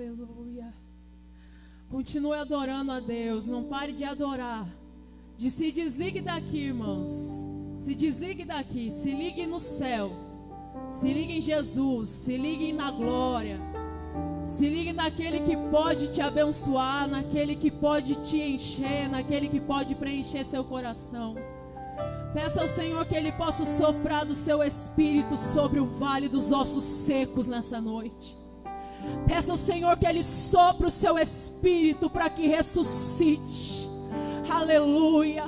Aleluia. Continue adorando a Deus. Não pare de adorar. Se desligue daqui, irmãos. Se desligue daqui. Se ligue no céu. Se ligue em Jesus. Se ligue na glória. Se ligue naquele que pode te abençoar. Naquele que pode te encher. Naquele que pode preencher seu coração. Peça ao Senhor que Ele possa soprar do seu espírito sobre o vale dos ossos secos nessa noite. Peça ao Senhor que Ele sopre o seu espírito para que ressuscite. Aleluia.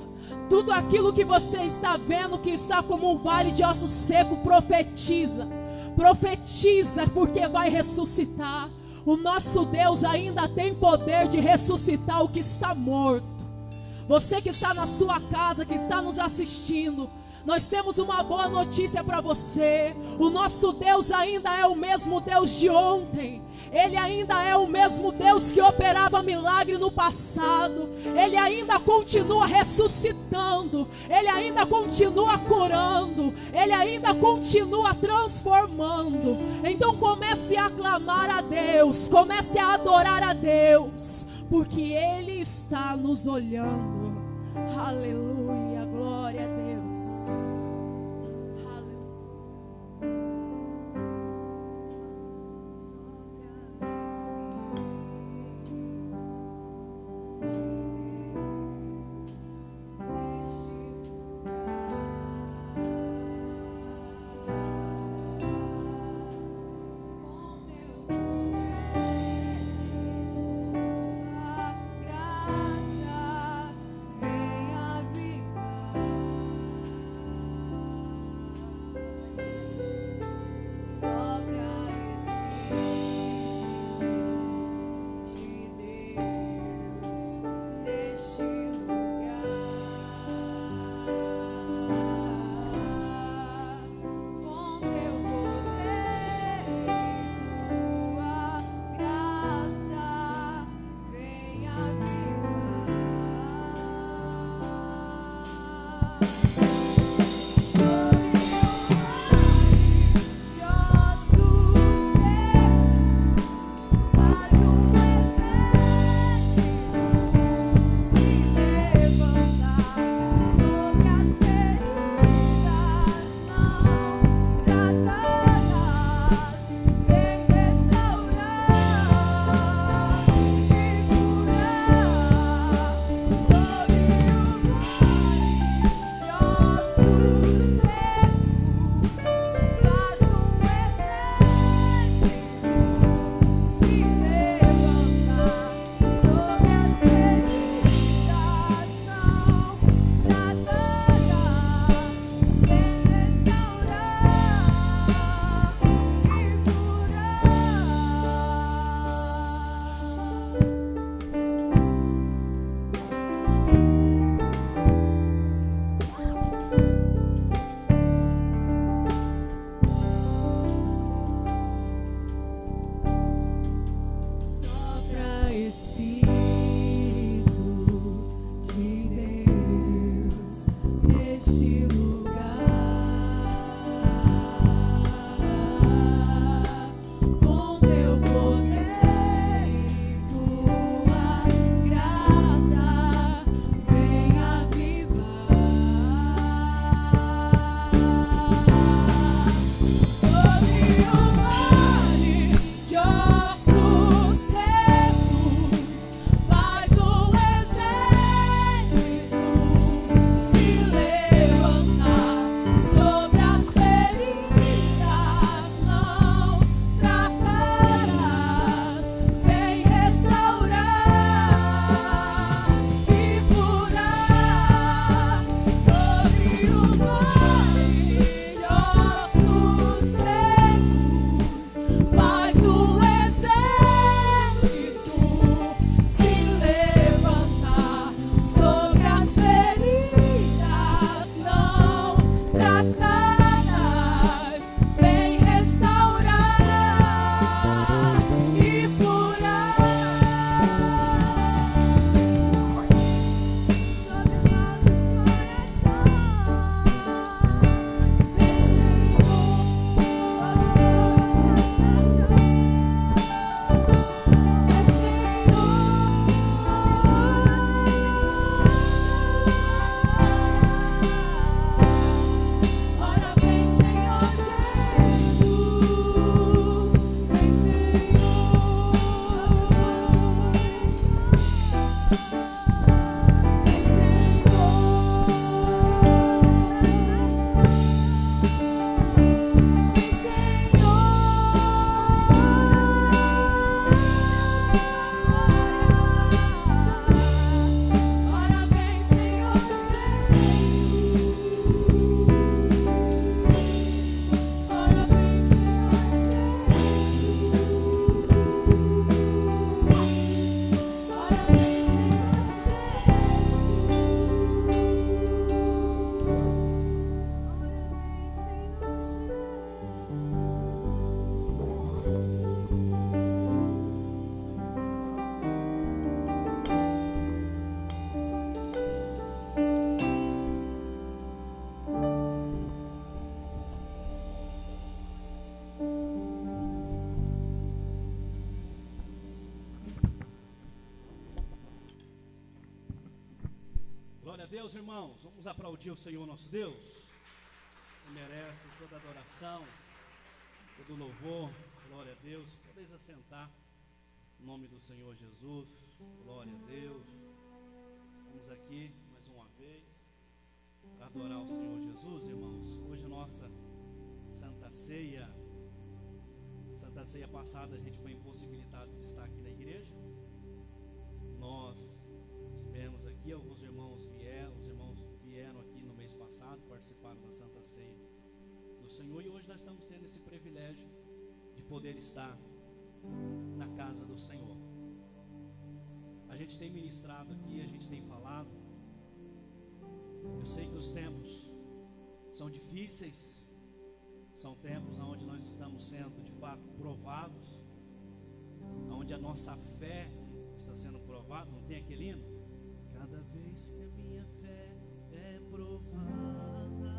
Tudo aquilo que você está vendo que está como um vale de ossos secos, profetiza. Profetiza, porque vai ressuscitar. O nosso Deus ainda tem poder de ressuscitar o que está morto. Você que está na sua casa, que está nos assistindo, nós temos uma boa notícia para você. O nosso Deus ainda é o mesmo Deus de ontem. Ele ainda é o mesmo Deus que operava milagre no passado. Ele ainda continua ressuscitando. Ele ainda continua curando. Ele ainda continua transformando. Então comece a clamar a Deus. Comece a adorar a Deus. Porque Ele está nos olhando. Aleluia, glória a Deus. Deus, irmãos. Vamos aplaudir o Senhor nosso Deus. Ele merece toda a adoração, todo o louvor. Glória a Deus. Podeis assentar em nome do Senhor Jesus. Glória a Deus. Estamos aqui mais uma vez para adorar o Senhor Jesus, irmãos. Hoje a nossa Santa Ceia. Santa Ceia passada a gente foi impossibilitado de estar aqui na igreja. Nós tivemos aqui, alguns irmãos vieram aqui no mês passado, participaram da Santa Ceia do Senhor, e hoje nós estamos tendo esse privilégio de poder estar na casa do Senhor. A gente tem ministrado aqui, a gente tem falado. Eu sei que os tempos são difíceis, são tempos onde nós estamos sendo de fato provados, onde a nossa fé está sendo provada. Não tem aquele hino? Cada vez que a minha fé é provada,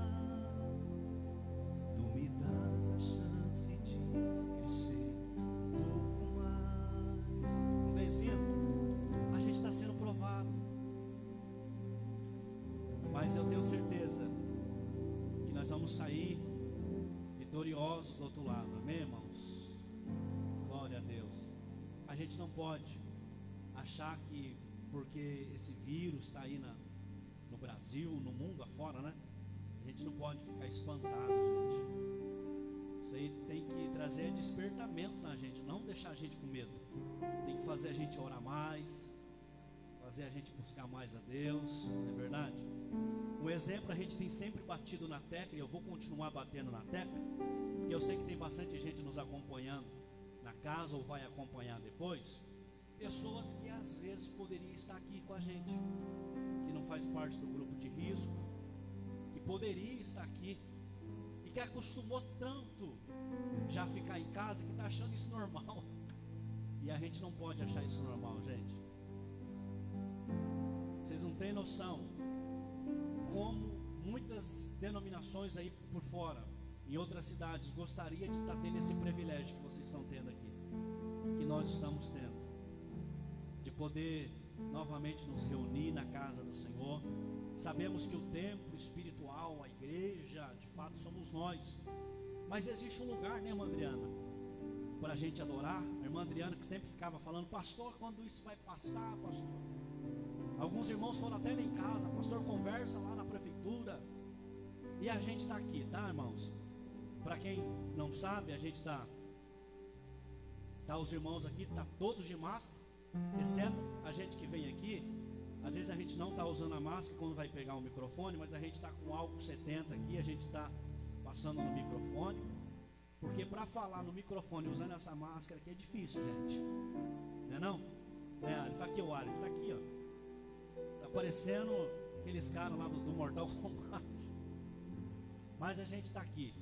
tu me dás a chance de crescer um pouco mais. Não tem esse hino? A gente está sendo provado, mas eu tenho certeza que nós vamos sair vitoriosos do outro lado. Amém, irmãos? Glória a Deus. A gente não pode achar que porque esse vírus está aí no Brasil, no mundo afora, né? A gente não pode ficar espantado, gente. Isso aí tem que trazer despertamento na gente, não deixar a gente com medo. Tem que fazer a gente orar mais, fazer a gente buscar mais a Deus, não é verdade? Um exemplo, a gente tem sempre batido na tecla, e eu vou continuar batendo na tecla, porque eu sei que tem bastante gente nos acompanhando na casa ou vai acompanhar depois. Pessoas que às vezes poderiam estar aqui com a gente, que não faz parte do grupo de risco, que poderia estar aqui e que acostumou tanto já ficar em casa, que está achando isso normal. E a gente não pode achar isso normal, gente. Vocês não têm noção como muitas denominações aí por fora, em outras cidades, gostaria de estar tendo esse privilégio que vocês estão tendo aqui, que nós estamos tendo, de poder novamente nos reunir na casa do Senhor. Sabemos que o templo espiritual, a igreja, de fato somos nós, mas existe um lugar, né, irmã Adriana, para a gente adorar. A irmã Adriana que sempre ficava falando: pastor, quando isso vai passar, pastor? Alguns irmãos foram até lá em casa: pastor, conversa lá na prefeitura. E a gente está aqui, tá, irmãos? Para quem não sabe, a gente está os irmãos aqui, tá todos de máscara, exceto a gente que vem aqui. Às vezes a gente não está usando a máscara quando vai pegar o microfone, mas a gente está com álcool 70 aqui, a gente está passando no microfone, porque para falar no microfone usando essa máscara aqui é difícil, gente, não é não? É, Alif, aqui o Alif, está aqui, ó, tá parecendo aqueles caras lá do Mortal Kombat. Mas a gente está aqui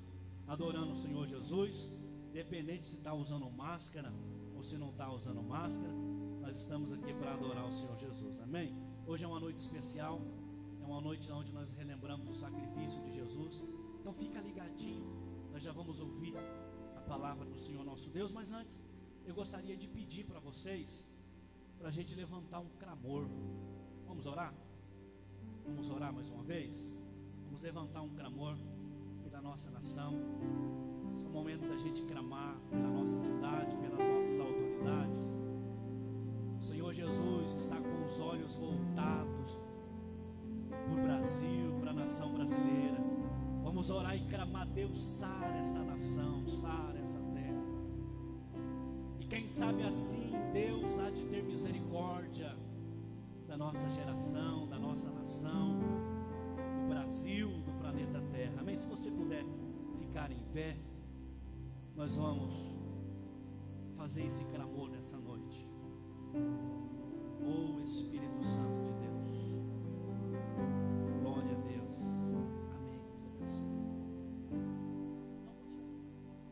adorando o Senhor Jesus, independente se está usando máscara ou se não está usando máscara. Nós estamos aqui para adorar o Senhor Jesus, amém? Hoje é uma noite especial, é uma noite onde nós relembramos o sacrifício de Jesus. Então fica ligadinho, nós já vamos ouvir a palavra do Senhor nosso Deus. Mas antes, eu gostaria de pedir para vocês, para a gente levantar um clamor. Vamos orar? Vamos orar mais uma vez? Vamos levantar um clamor pela nossa nação. Esse é o momento da gente clamar pela nossa cidade, pelas nossas autoridades. O Senhor Jesus está com os olhos voltados para o Brasil, para a nação brasileira. Vamos orar e clamar: Deus, sara essa nação, sara essa terra. E quem sabe assim Deus há de ter misericórdia da nossa geração, da nossa nação, do Brasil, do planeta Terra. Amém? Se você puder ficar em pé, nós vamos fazer esse clamor nessa noite. Oh Espírito Santo de Deus, glória a Deus, amém.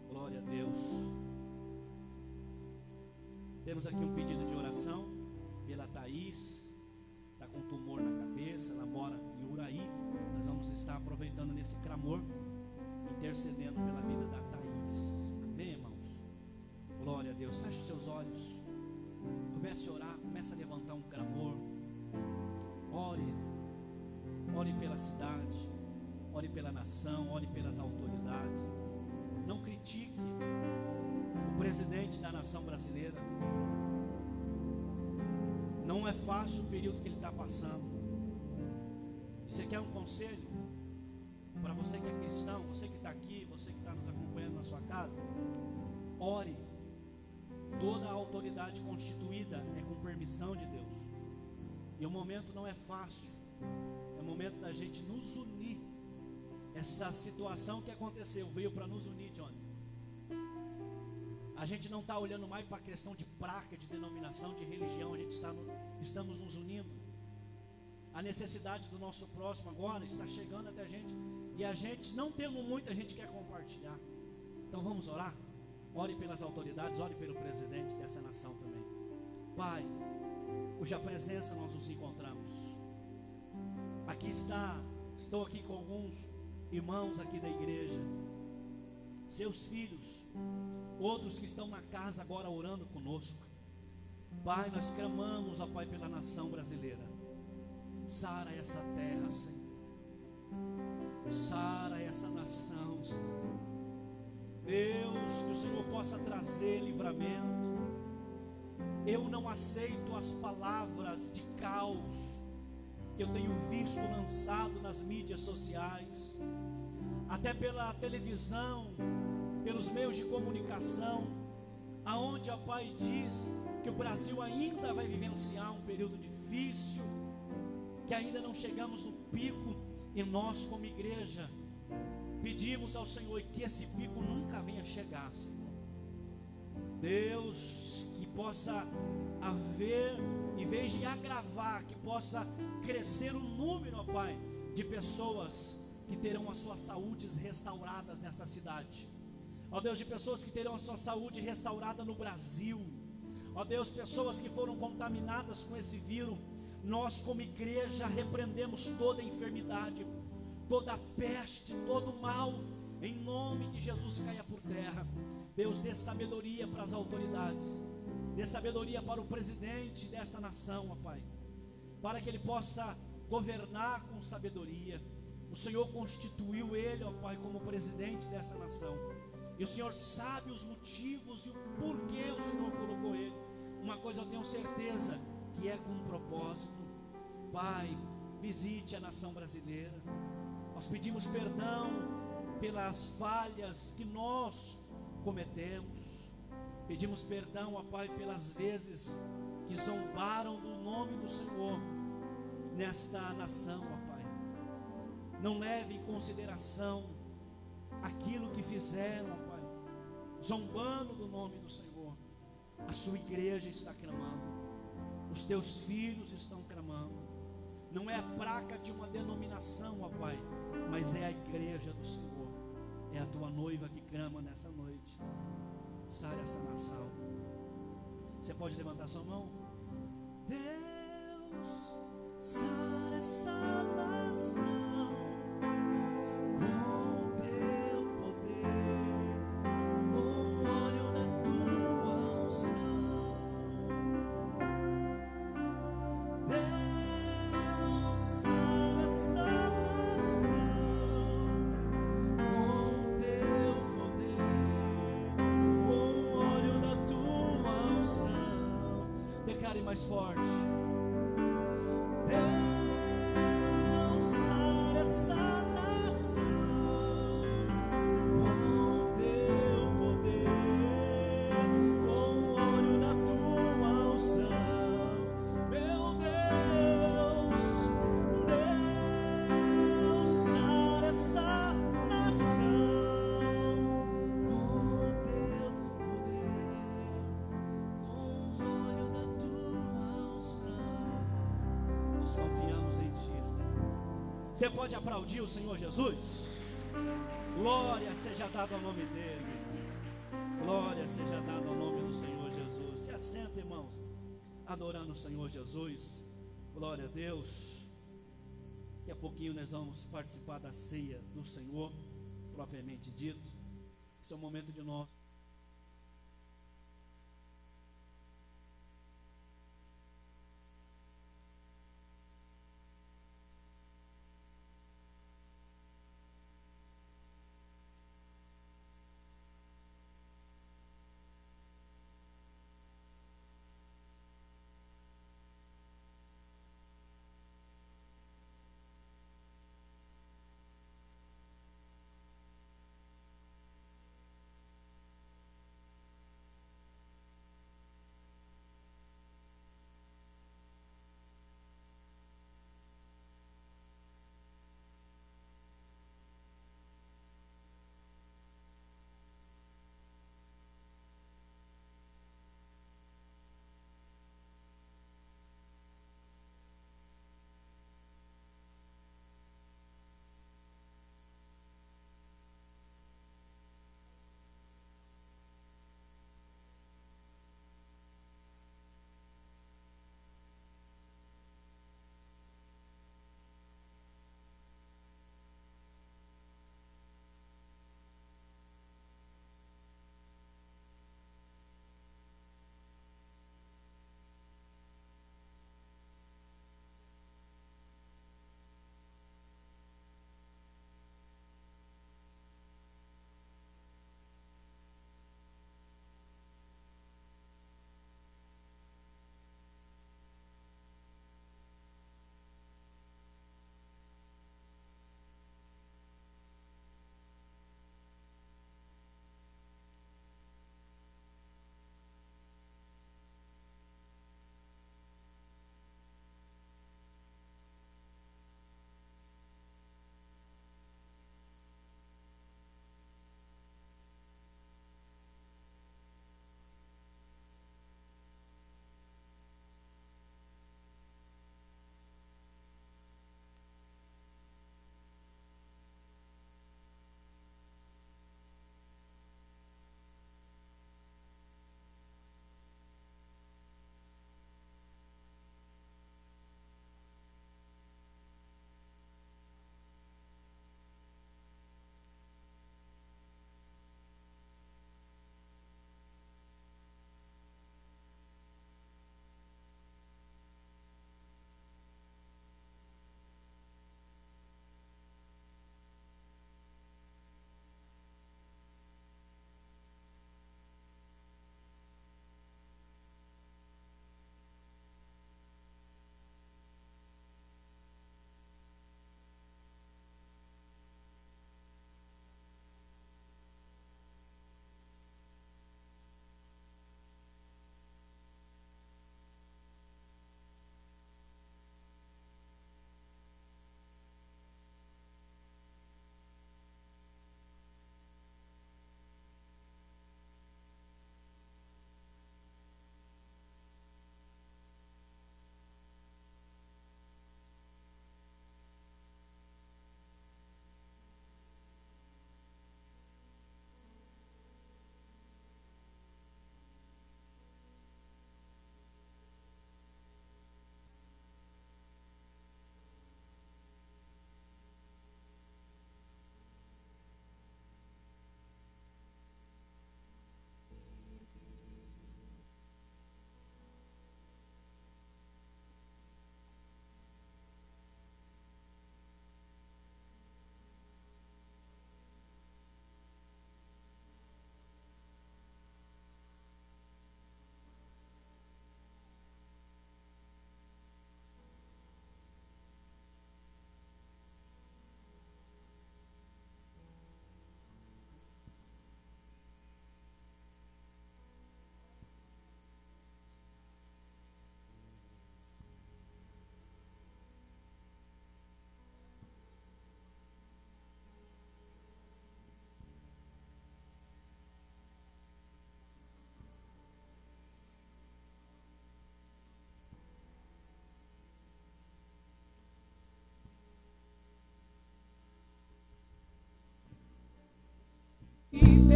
Glória a Deus. Temos aqui um pedido de oração pela Thaís, está com tumor na cabeça, ela mora em Uraí. Nós vamos estar aproveitando nesse clamor, intercedendo pela vida da Thaís, amém, irmãos? Glória a Deus. Feche os seus olhos, comece a orar, comece a levantar um clamor. Ore ore pela cidade, ore pela nação, ore pelas autoridades. Não critique o presidente da nação brasileira. Não é fácil o período que ele está passando. Você quer um conselho? Para você que é cristão, você que está aqui, você que está nos acompanhando na sua casa, ore. Toda a autoridade constituída é com permissão de Deus. E o momento não é fácil. É o momento da gente nos unir. Essa situação que aconteceu veio para nos unir, Johnny. A gente não está olhando mais para a questão de placa, de denominação, de religião. A gente estamos nos unindo. A necessidade do nosso próximo agora está chegando até a gente. E a gente, não tendo muito, a gente quer compartilhar. Então vamos orar? Ore pelas autoridades, ore pelo presidente dessa nação também. Pai, cuja presença nós nos encontramos. Aqui estou aqui com alguns irmãos aqui da igreja, seus filhos, outros que estão na casa agora orando conosco. Pai, nós clamamos, ó Pai, pela nação brasileira. Sara essa terra, Senhor. Sara essa nação, Senhor. Deus, que o Senhor possa trazer livramento. Eu não aceito as palavras de caos que eu tenho visto lançado nas mídias sociais, até pela televisão, pelos meios de comunicação, aonde a Pai diz que o Brasil ainda vai vivenciar um período difícil, que ainda não chegamos no pico, e nós como igreja pedimos ao Senhor que esse pico nunca venha chegar, Senhor. Deus, que possa haver, em vez de agravar, que possa crescer o número, ó Pai, de pessoas que terão as suas saúdes restauradas nessa cidade. Ó Deus, de pessoas que terão a sua saúde restaurada no Brasil. Ó Deus, pessoas que foram contaminadas com esse vírus. Nós como igreja repreendemos toda enfermidade, toda peste, todo mal, em nome de Jesus caia por terra. Deus, dê sabedoria para as autoridades, dê sabedoria para o presidente desta nação, ó Pai, para que ele possa governar com sabedoria. O Senhor constituiu ele, ó Pai, como presidente dessa nação, e o Senhor sabe os motivos e o porquê o Senhor colocou ele. Uma coisa eu tenho certeza, que é com um propósito. Pai, visite a nação brasileira. Nós pedimos perdão pelas falhas que nós cometemos. Pedimos perdão, ó Pai, pelas vezes que zombaram do nome do Senhor nesta nação, ó Pai. Não leve em consideração aquilo que fizeram, ó Pai, zombando do nome do Senhor. A sua igreja está clamando, os teus filhos estão clamando. Não é a placa de uma denominação, ó Pai, mas é a igreja do Senhor. É a tua noiva que clama nessa noite. Sara essa nação. Você pode levantar sua mão? Deus, sara essa nação com teu poder, com o óleo da tua unção. Deus, sara essa nação com teu poder, com o óleo da tua unção. Declare mais forte. Deus, sara essa nação com teu poder, com o óleo da tua unção. Meu Deus, Deus, sara essa nação com teu poder, com os olhos da tua unção. Nós confiamos em ti, Senhor. Você pode aplaudir o Senhor Jesus? Glória seja dada ao nome dele. Glória seja dada ao nome do Senhor Jesus. Se assenta, irmãos, adorando o Senhor Jesus. Glória a Deus. Daqui a pouquinho nós vamos participar da ceia do Senhor, propriamente dito. Esse é o momento de nós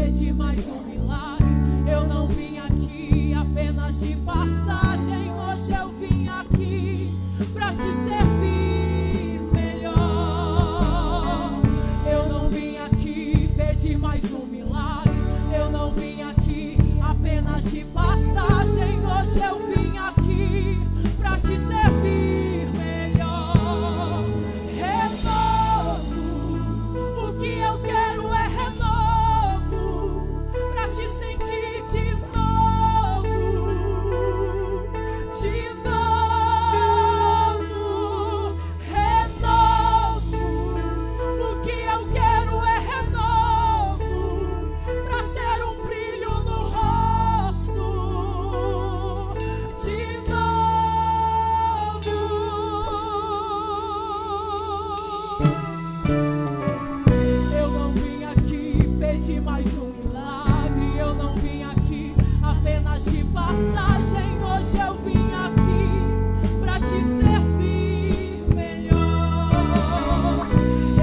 pedir mais um milagre. Eu não vim aqui apenas de passagem. Hoje eu vim aqui pra te servir melhor. Eu não vim aqui pedir mais um milagre. Eu não vim aqui apenas de passagem. Hoje eu vim aqui pra te servir melhor. Renovo, o que eu quero é renovo, pra te sentir de novo, de novo. Renovo, o que eu quero é renovo, pra ter um brilho no rosto, de novo. Eu não vim aqui pedir mais um milagre. Eu não vim aqui apenas de passagem. Hoje eu vim aqui pra te servir melhor.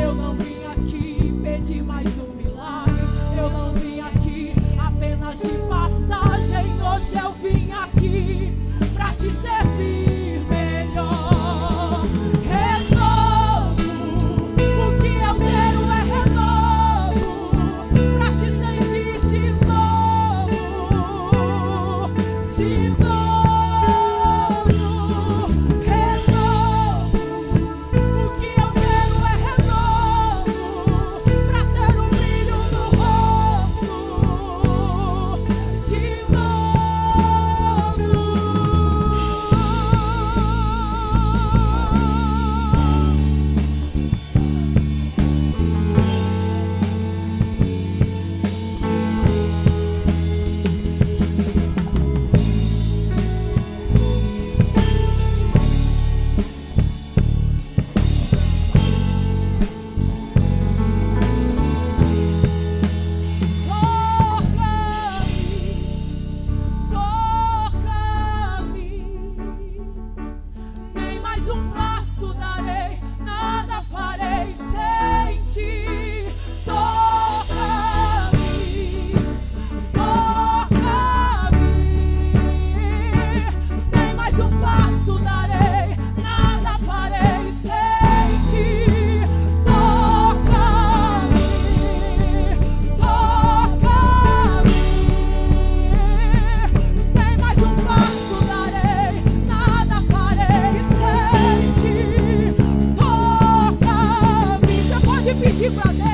Eu não vim aqui pedir mais um milagre. Eu não vim aqui apenas de passagem. Hoje eu vim aqui pra te servir melhor. Renovo, o que eu quero é renovo, pra te sentir de novo, de novo. Renovo, o que eu quero é renovo, pra ter um brilho no rosto, de toca-me, nem mais um passo darei, nada farei sem ti. Toca-me, toca-me, nem mais um passo darei, nada farei sem ti. Toca-me, toca-me, nem mais um passo darei, nada farei sem ti. Toca-me. Você pode pedir pra Deus.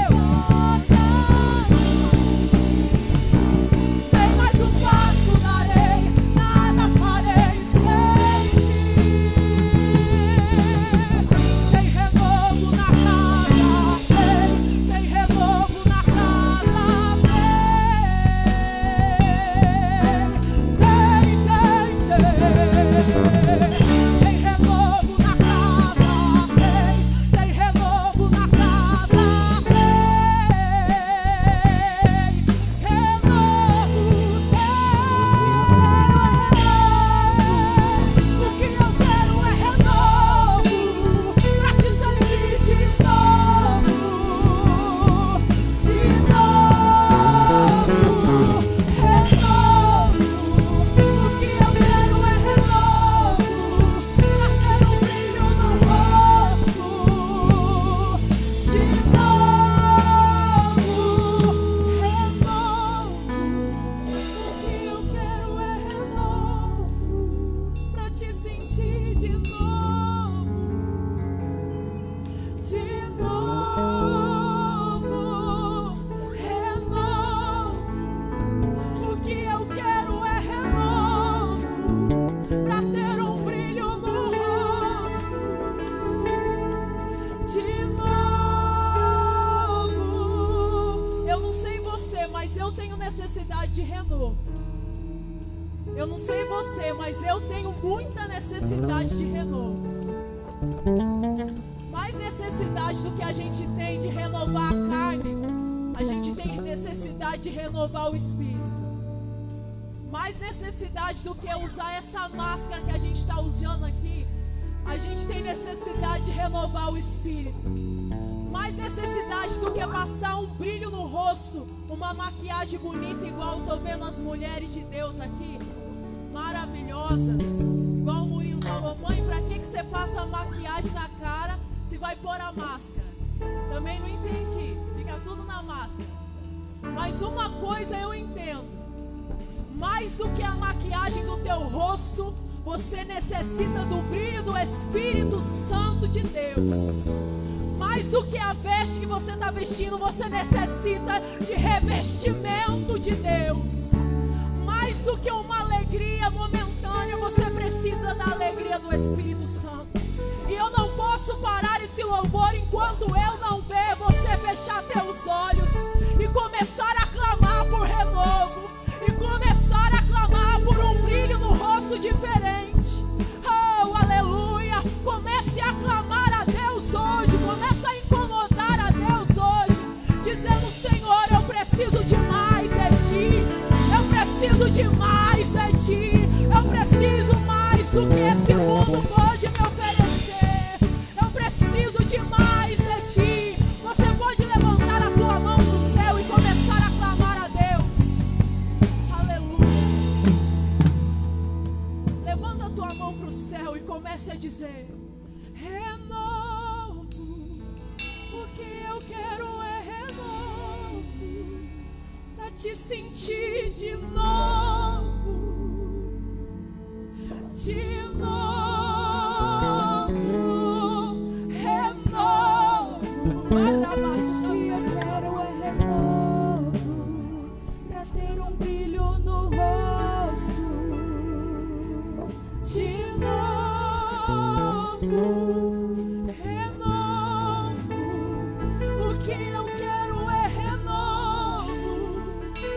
Nem mais um passo darei, nada farei sem ti. Tem renovo na casa, tem renovo na casa, tem renovo na casa, tem renovo na casa, necessidade de renovo. Eu não sei você, mas eu tenho muita necessidade de renovo. Mais necessidade do que a gente tem de renovar a carne, a gente tem necessidade de renovar o espírito. Mais necessidade do que usar essa máscara que a gente está usando aqui, A gente tem necessidade de renovar o espírito. Mais necessidade do que passar um brilho no rosto, uma maquiagem bonita, igual eu tô vendo as mulheres de Deus aqui, maravilhosas. Igual o Murilo falou: mãe, pra que você passa maquiagem na cara se vai pôr a máscara? Também não entendi, fica tudo na máscara. Mas uma coisa eu entendo: mais do que a maquiagem do teu rosto, você necessita do brilho do Espírito Santo de Deus. Mais do que a veste que você está vestindo, você necessita de revestimento de Deus. Mais do que uma alegria momentânea, você precisa da alegria do Espírito Santo. E eu não posso parar esse louvor enquanto eu não ver você fechar teus olhos e começar a clamar por renovo, e começar a clamar por um brilho no rosto diferente. Oh, aleluia! Comece a clamar a Deus hoje, comece a incomodar a Deus hoje, dizendo: Senhor, eu preciso de mais de Ti, eu preciso de mais de Ti, eu preciso mais do que esse mundo pode me oferecer, eu preciso de mais de Ti. Você pode levantar a tua mão para o céu e começar a clamar a Deus. Aleluia! Levanta a tua mão para o céu e comece a dizer: renovo, o que eu quero é renovo, para te sentir de novo, de novo, renovo. O que eu quero é renovo, pra ter um brilho no rosto. De novo, renovo. O que eu quero é renovo,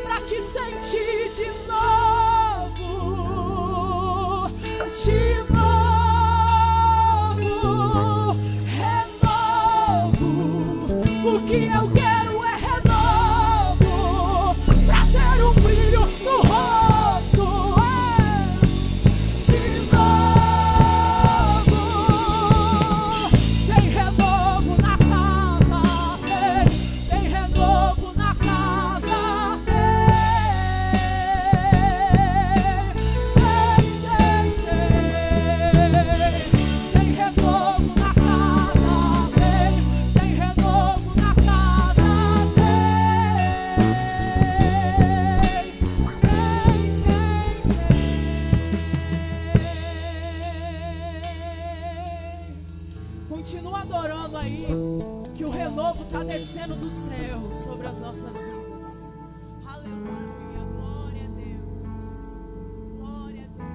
pra te sentir de novo, de novo, renovo. O que eu quero é renovo, pra ter um brilho no rosto. De novo, tem renovo na casa, tem renovo na casa, tem renovo na casa, tem renovo na casa, Continua adorando aí, que o renovo está descendo do céu sobre as nossas vidas. Aleluia, glória a Deus, glória a Deus.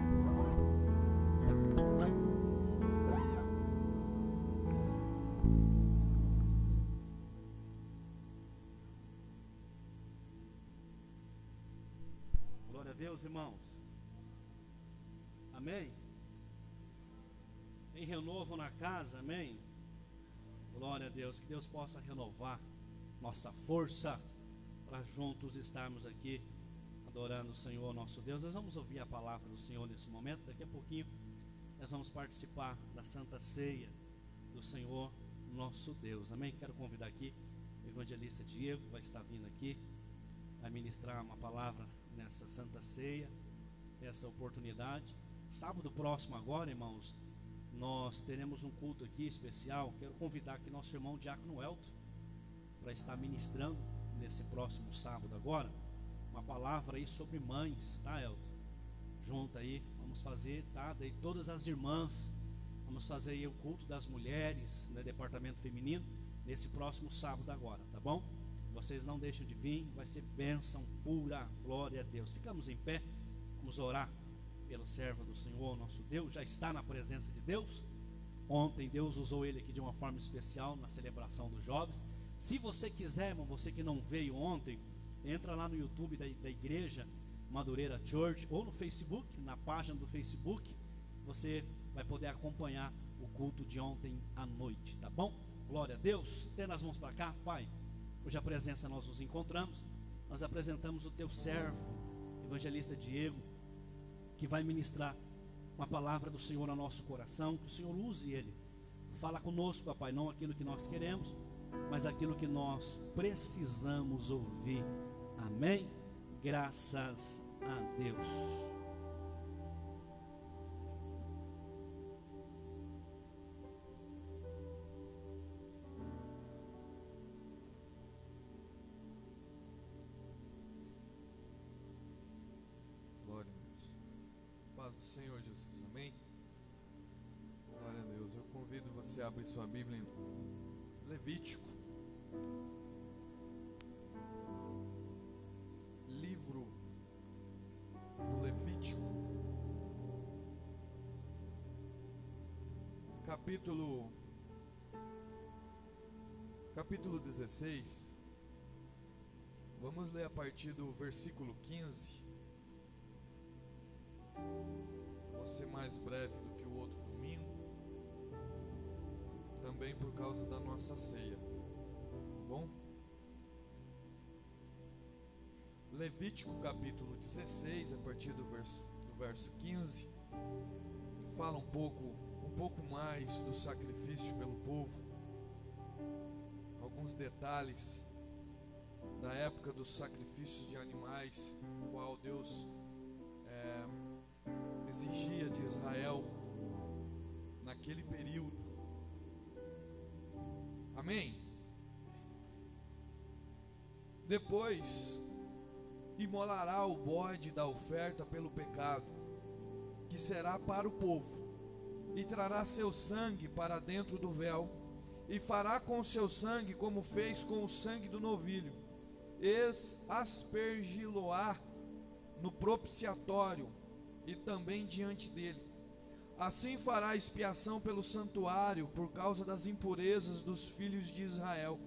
Glória a Deus, irmãos. Amém? Tem renovo na casa, amém? Glória a Deus, que Deus possa renovar nossa força para juntos estarmos aqui adorando o Senhor nosso Deus. Nós vamos ouvir a palavra do Senhor nesse momento. Daqui a pouquinho nós vamos participar da Santa Ceia do Senhor nosso Deus, amém? Quero convidar aqui o evangelista Diego, que vai estar vindo aqui, vai ministrar uma palavra nessa Santa Ceia, essa oportunidade. Sábado próximo agora, irmãos, nós teremos um culto aqui especial. Quero convidar aqui nosso irmão Diácono Elton para estar ministrando nesse próximo sábado agora uma palavra aí sobre mães, tá, Elton? Junto aí, vamos fazer, tá? Daí todas as irmãs, vamos fazer aí o culto das mulheres, né, departamento feminino, nesse próximo sábado agora, tá bom? Vocês não deixam de vir, vai ser bênção pura, glória a Deus. Ficamos em pé, vamos orar pelo servo do Senhor, nosso Deus. Já está na presença de Deus. Ontem Deus usou ele aqui de uma forma especial na celebração dos jovens. Se você quiser, irmão, você que não veio ontem, entra lá no YouTube da igreja Madureira Church, ou no Facebook, na página do Facebook, você vai poder acompanhar o culto de ontem à noite, tá bom? Glória a Deus. Tendo as mãos para cá, Pai, hoje a presença nós nos encontramos, nós apresentamos o teu servo, evangelista Diego, que vai ministrar uma palavra do Senhor no nosso coração, que o Senhor use ele. Fala conosco, papai, não aquilo que nós queremos, mas aquilo que nós precisamos ouvir. Amém? Graças a Deus. Glória a Deus. Paz do Senhor Jesus, amém? Glória a Deus. Eu convido você a abrir sua Bíblia em Levítico. Livro do Levítico. Capítulo 16. Vamos ler a partir do versículo 15. Vou ser mais breve do que o outro domingo, também por causa da nossa ceia, tá bom? Levítico capítulo 16, a partir do verso 15, fala um pouco mais do sacrifício pelo povo, alguns detalhes da época dos sacrifícios de animais, qual Deus exigia de Israel naquele período. Amém? Depois imolará o bode da oferta pelo pecado, que será para o povo, e trará seu sangue para dentro do véu, e fará com o seu sangue como fez com o sangue do novilho, aspergi-lo-á no propiciatório e também diante dele. Assim fará expiação pelo santuário por causa das impurezas dos filhos de Israel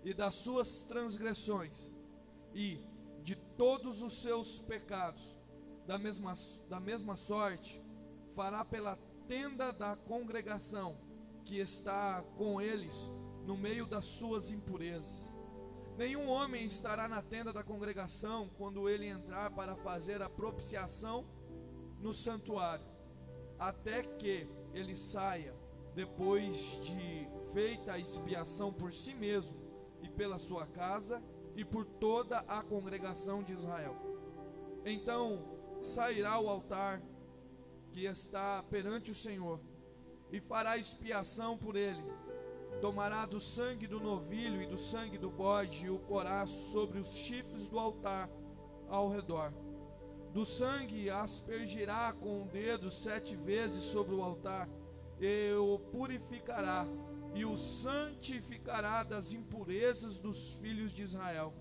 e das suas transgressões e de todos os seus pecados. Da mesma sorte fará pela tenda da congregação que está com eles no meio das suas impurezas. Nenhum homem estará na tenda da congregação quando ele entrar para fazer a propiciação no santuário, até que ele saia, depois de feita a expiação por si mesmo e pela sua casa e por toda a congregação de Israel. Então sairá ao altar que está perante o Senhor e fará expiação por ele. Tomará do sangue do novilho e do sangue do bode e o porá sobre os chifres do altar ao redor. Do sangue aspergirá com o dedo 7 vezes sobre o altar, e o purificará, e o santificará das impurezas dos filhos de Israel.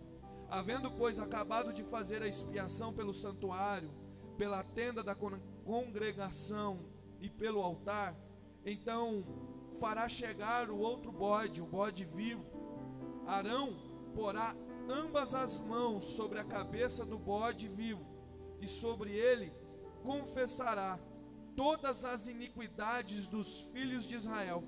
Havendo, pois, acabado de fazer a expiação pelo santuário, pela tenda da congregação e pelo altar, então fará chegar o outro bode, o bode vivo. Arão porá ambas as mãos sobre a cabeça do bode vivo, e sobre ele confessará todas as iniquidades dos filhos de Israel,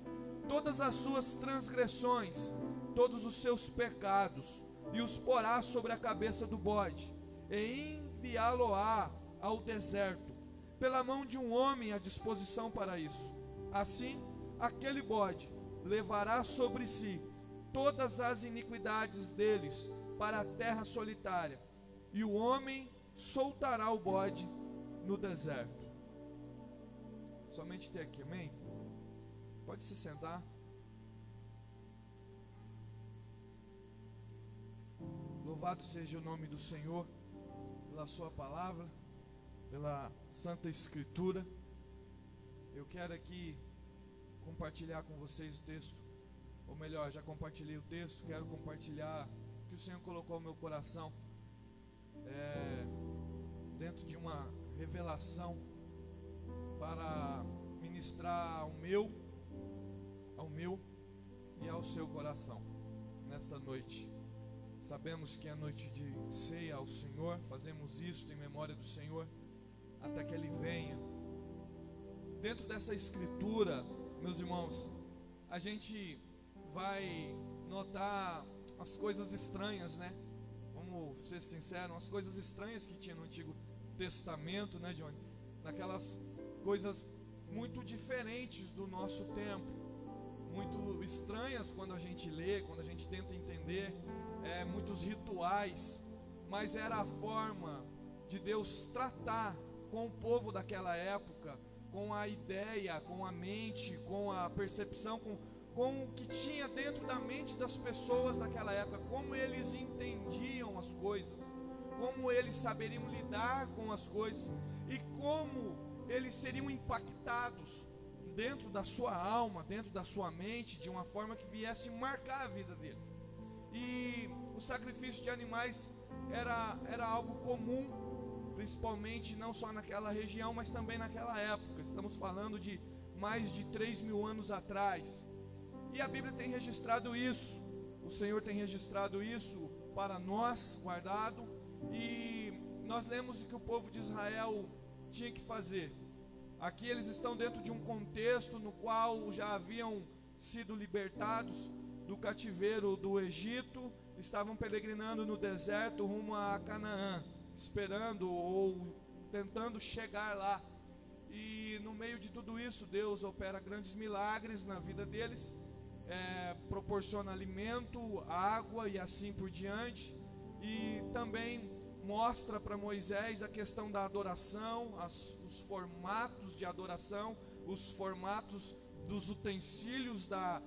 todas as suas transgressões, todos os seus pecados, e os porá sobre a cabeça do bode, e enviá-lo-á ao deserto, pela mão de um homem à disposição para isso. Assim, aquele bode levará sobre si todas as iniquidades deles para a terra solitária, e o homem soltará o bode no deserto. Somente até aqui, amém? Pode se sentar. Louvado seja o nome do Senhor pela sua palavra, pela Santa Escritura. Eu quero aqui compartilhar com vocês o texto, ou melhor, já compartilhei o texto, quero compartilhar o que o Senhor colocou no meu coração, dentro de uma revelação, para ministrar ao meu e ao seu coração nesta noite. Sabemos que é noite de ceia ao Senhor, fazemos isto em memória do Senhor até que Ele venha. Dentro dessa escritura, meus irmãos, a gente vai notar as coisas estranhas, né? Vamos ser sinceros, as coisas estranhas que tinha no Antigo Testamento, né, Johnny? Naquelas coisas muito diferentes do nosso tempo, muito estranhas quando a gente lê, quando a gente tenta entender, muitos rituais, mas era a forma de Deus tratar com o povo daquela época, com a ideia, com a mente, com a percepção, com o que tinha dentro da mente das pessoas daquela época, como eles entendiam as coisas, como eles saberiam lidar com as coisas e como eles seriam impactados dentro da sua alma, dentro da sua mente, de uma forma que viesse marcar a vida deles. E o sacrifício de animais era algo comum, principalmente não só naquela região, mas também naquela época. Estamos falando de mais de 3.000 anos atrás. E a Bíblia tem registrado isso, o Senhor tem registrado isso para nós, guardado. E nós lemos o que o povo de Israel tinha que fazer. Aqui eles estão dentro de um contexto no qual já haviam sido libertados do cativeiro do Egito, estavam peregrinando no deserto rumo a Canaã, esperando ou tentando chegar lá. E no meio de tudo isso, Deus opera grandes milagres na vida deles, proporciona alimento, água e assim por diante. E também mostra para Moisés a questão da adoração, os formatos de adoração, os formatos dos utensílios da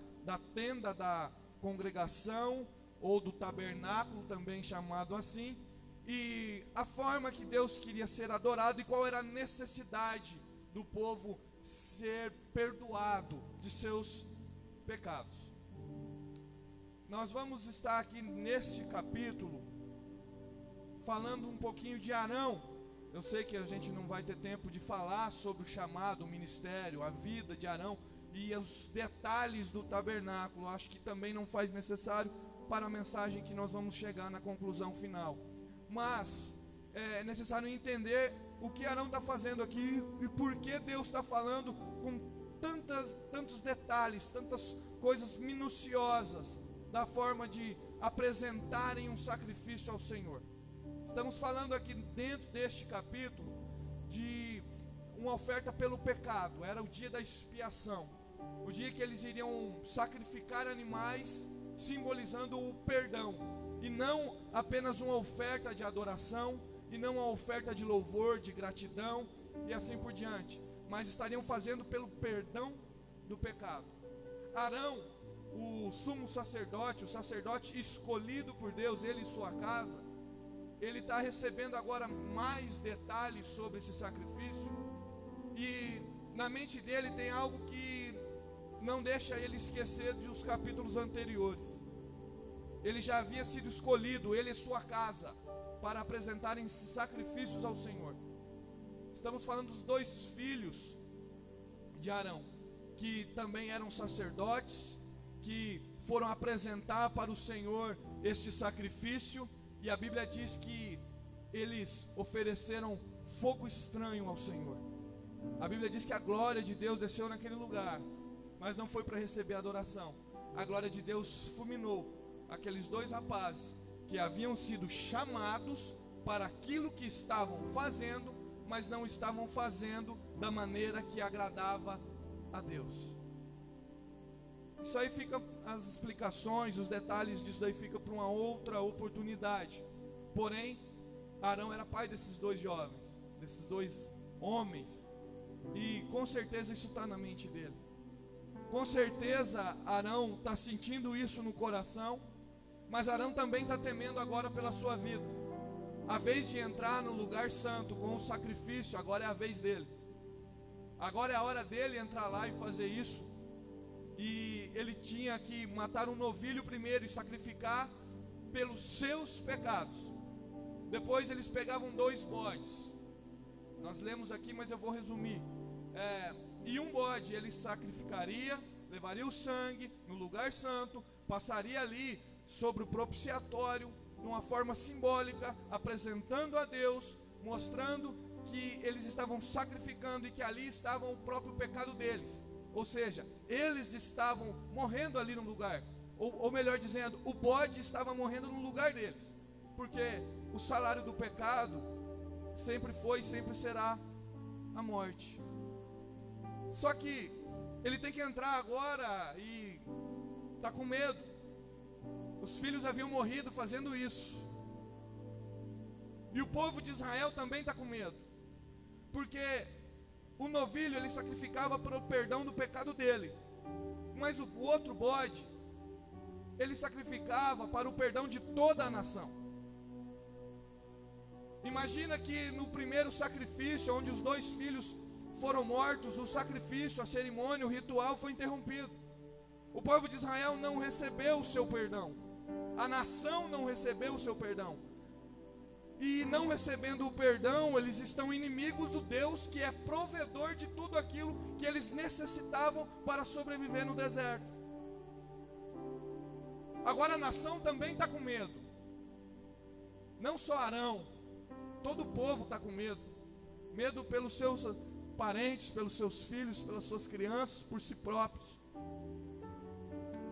tenda da congregação, ou do tabernáculo, também chamado assim, e a forma que Deus queria ser adorado e qual era a necessidade do povo ser perdoado de seus pecados. Nós vamos estar aqui neste capítulo falando um pouquinho de Arão. Eu sei que a gente não vai ter tempo de falar sobre o chamado, o ministério, a vida de Arão e os detalhes do tabernáculo. Acho que também não faz necessário para a mensagem que nós vamos chegar na conclusão final. Mas é necessário entender o que Arão está fazendo aqui e por que Deus está falando com tantos detalhes, tantas coisas minuciosas da forma de apresentarem um sacrifício ao Senhor. Estamos falando aqui dentro deste capítulo de uma oferta pelo pecado. Era o dia da expiação, o dia que eles iriam sacrificar animais, simbolizando o perdão, e não apenas uma oferta de adoração, e não uma oferta de louvor, de gratidão e assim por diante, mas estariam fazendo pelo perdão do pecado. Arão, o sumo sacerdote, o sacerdote escolhido por Deus, ele e sua casa, ele está recebendo agora mais detalhes sobre esse sacrifício, e na mente dele tem algo que não deixa ele esquecer dos capítulos anteriores. Ele já havia sido escolhido, ele e sua casa, para apresentarem esses sacrifícios ao Senhor. Estamos falando dos dois filhos de Arão, que também eram sacerdotes, que foram apresentar para o Senhor este sacrifício. E a Bíblia diz que eles ofereceram fogo estranho ao Senhor. A Bíblia diz que a glória de Deus desceu naquele lugar, mas não foi para receber adoração. A glória de Deus fulminou aqueles dois rapazes que haviam sido chamados para aquilo que estavam fazendo, mas não estavam fazendo da maneira que agradava a Deus. Isso aí fica, as explicações, os detalhes disso daí fica para uma outra oportunidade. Porém, Arão era pai desses dois jovens, desses dois homens, e com certeza isso está na mente dele. Com certeza Arão está sentindo isso no coração, mas Arão também está temendo agora pela sua vida. A vez de entrar no lugar santo com o sacrifício, agora é a vez dele. Agora é a hora dele entrar lá e fazer isso. E ele tinha que matar um novilho primeiro e sacrificar pelos seus pecados. Depois eles pegavam 2 bodes. Nós lemos aqui, mas eu vou resumir. E um bode ele sacrificaria, levaria o sangue no lugar santo, passaria ali sobre o propiciatório, de uma forma simbólica, apresentando a Deus, mostrando que eles estavam sacrificando e que ali estava o próprio pecado deles. Ou seja, eles estavam morrendo ali no lugar, ou melhor dizendo, o bode estava morrendo no lugar deles, porque o salário do pecado sempre foi e sempre será a morte. Só que ele tem que entrar agora e está com medo. Os filhos haviam morrido fazendo isso. E o povo de Israel também está com medo. Porque o novilho ele sacrificava para o perdão do pecado dele. Mas o outro bode, ele sacrificava para o perdão de toda a nação. Imagina que no primeiro sacrifício, onde os 2 filhos foram mortos, o sacrifício, a cerimônia, o ritual foi interrompido. O povo de Israel não recebeu o seu perdão. A nação não recebeu o seu perdão. E não recebendo o perdão, eles estão inimigos do Deus que é provedor de tudo aquilo que eles necessitavam para sobreviver no deserto. Agora a nação também está com medo. Não só Arão, todo o povo está com medo. Medo pelos seus parentes, pelos seus filhos, pelas suas crianças, por si próprios.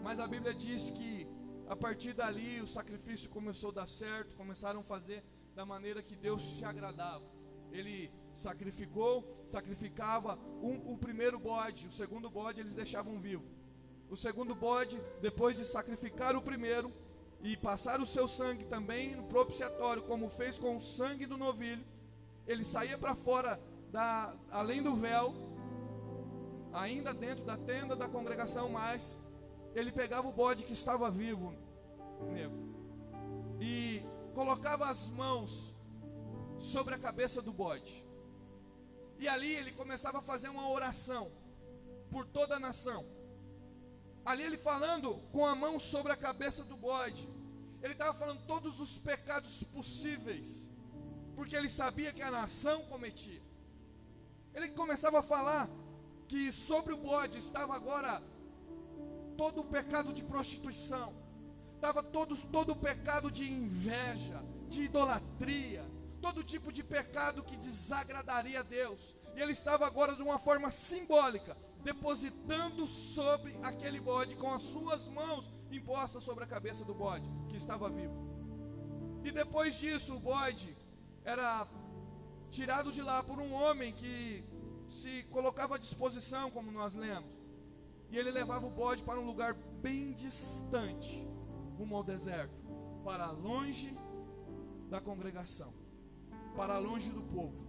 Mas a Bíblia diz que a partir dali o sacrifício começou a dar certo, começaram a fazer da maneira que Deus se agradava. Ele sacrificava o primeiro bode, o segundo bode eles deixavam vivo. O segundo bode, depois de sacrificar o primeiro e passar o seu sangue também no propiciatório, como fez com o sangue do novilho, ele saía para fora, além do véu, ainda dentro da tenda da congregação, mas ele pegava o bode que estava vivo, e colocava as mãos sobre a cabeça do bode. E ali ele começava a fazer uma oração por toda a nação. Ali ele falando com a mão sobre a cabeça do bode, ele estava falando todos os pecados possíveis, porque ele sabia que a nação cometia. Ele começava a falar que sobre o bode estava agora todo o pecado de prostituição, estava todo o pecado de inveja, de idolatria, todo tipo de pecado que desagradaria a Deus. E ele estava agora de uma forma simbólica, depositando sobre aquele bode com as suas mãos impostas sobre a cabeça do bode, que estava vivo. E depois disso o bode era tirado de lá por um homem que se colocava à disposição, como nós lemos. E ele levava o bode para um lugar bem distante, rumo ao deserto, para longe da congregação, para longe do povo.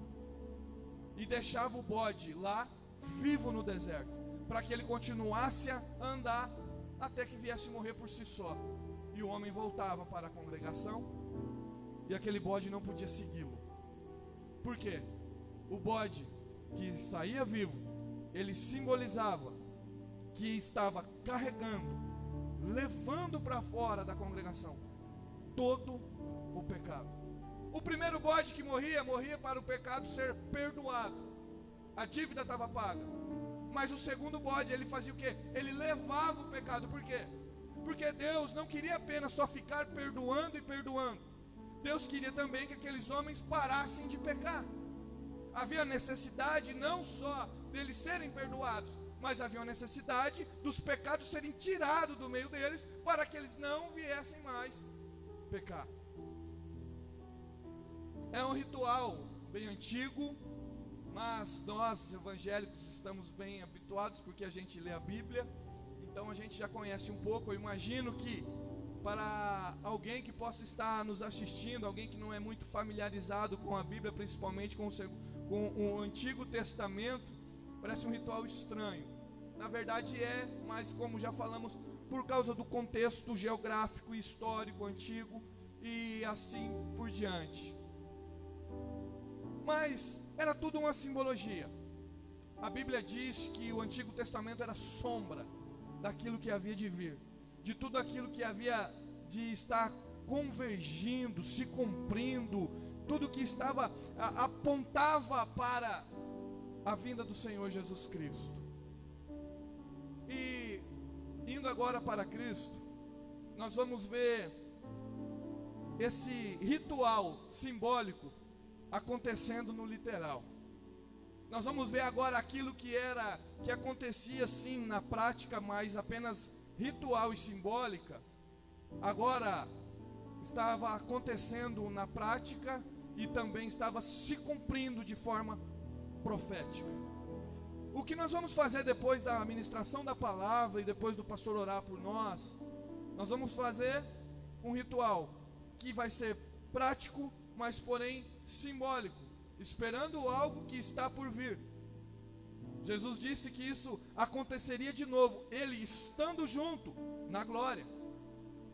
E deixava o bode lá, vivo no deserto, para que ele continuasse a andar até que viesse morrer por si só. E o homem voltava para a congregação e aquele bode não podia segui-lo. Por quê? O bode que saía vivo, ele simbolizava que estava carregando, levando para fora da congregação todo o pecado. O primeiro bode que morria para o pecado ser perdoado. A dívida estava paga. Mas o segundo bode, ele fazia o quê? Ele levava o pecado. Por quê? Porque Deus não queria apenas só ficar perdoando e perdoando. Deus queria também que aqueles homens parassem de pecar. Havia necessidade não só deles serem perdoados, mas havia uma necessidade dos pecados serem tirados do meio deles, para que eles não viessem mais pecar. É um ritual bem antigo, mas nós evangélicos estamos bem habituados, porque a gente lê a Bíblia, então a gente já conhece um pouco. Eu imagino que para alguém que possa estar nos assistindo, alguém que não é muito familiarizado com a Bíblia, principalmente com o Antigo Testamento, parece um ritual estranho. Na verdade é, mas como já falamos, por causa do contexto geográfico e histórico antigo e assim por diante. Mas era tudo uma simbologia. A Bíblia diz que o Antigo Testamento era sombra daquilo que havia de vir, de tudo aquilo que havia de estar convergindo, se cumprindo, tudo que estava apontava para a vinda do Senhor Jesus Cristo. E indo agora para Cristo, nós vamos ver esse ritual simbólico acontecendo no literal. Nós vamos ver agora aquilo que acontecia sim na prática, mas apenas ritual e simbólica, agora estava acontecendo na prática e também estava se cumprindo de forma profética. O que nós vamos fazer depois da ministração da palavra e depois do pastor orar por nós, nós vamos fazer um ritual que vai ser prático, mas porém simbólico, esperando algo que está por vir. Jesus disse que isso aconteceria de novo, Ele estando junto na glória.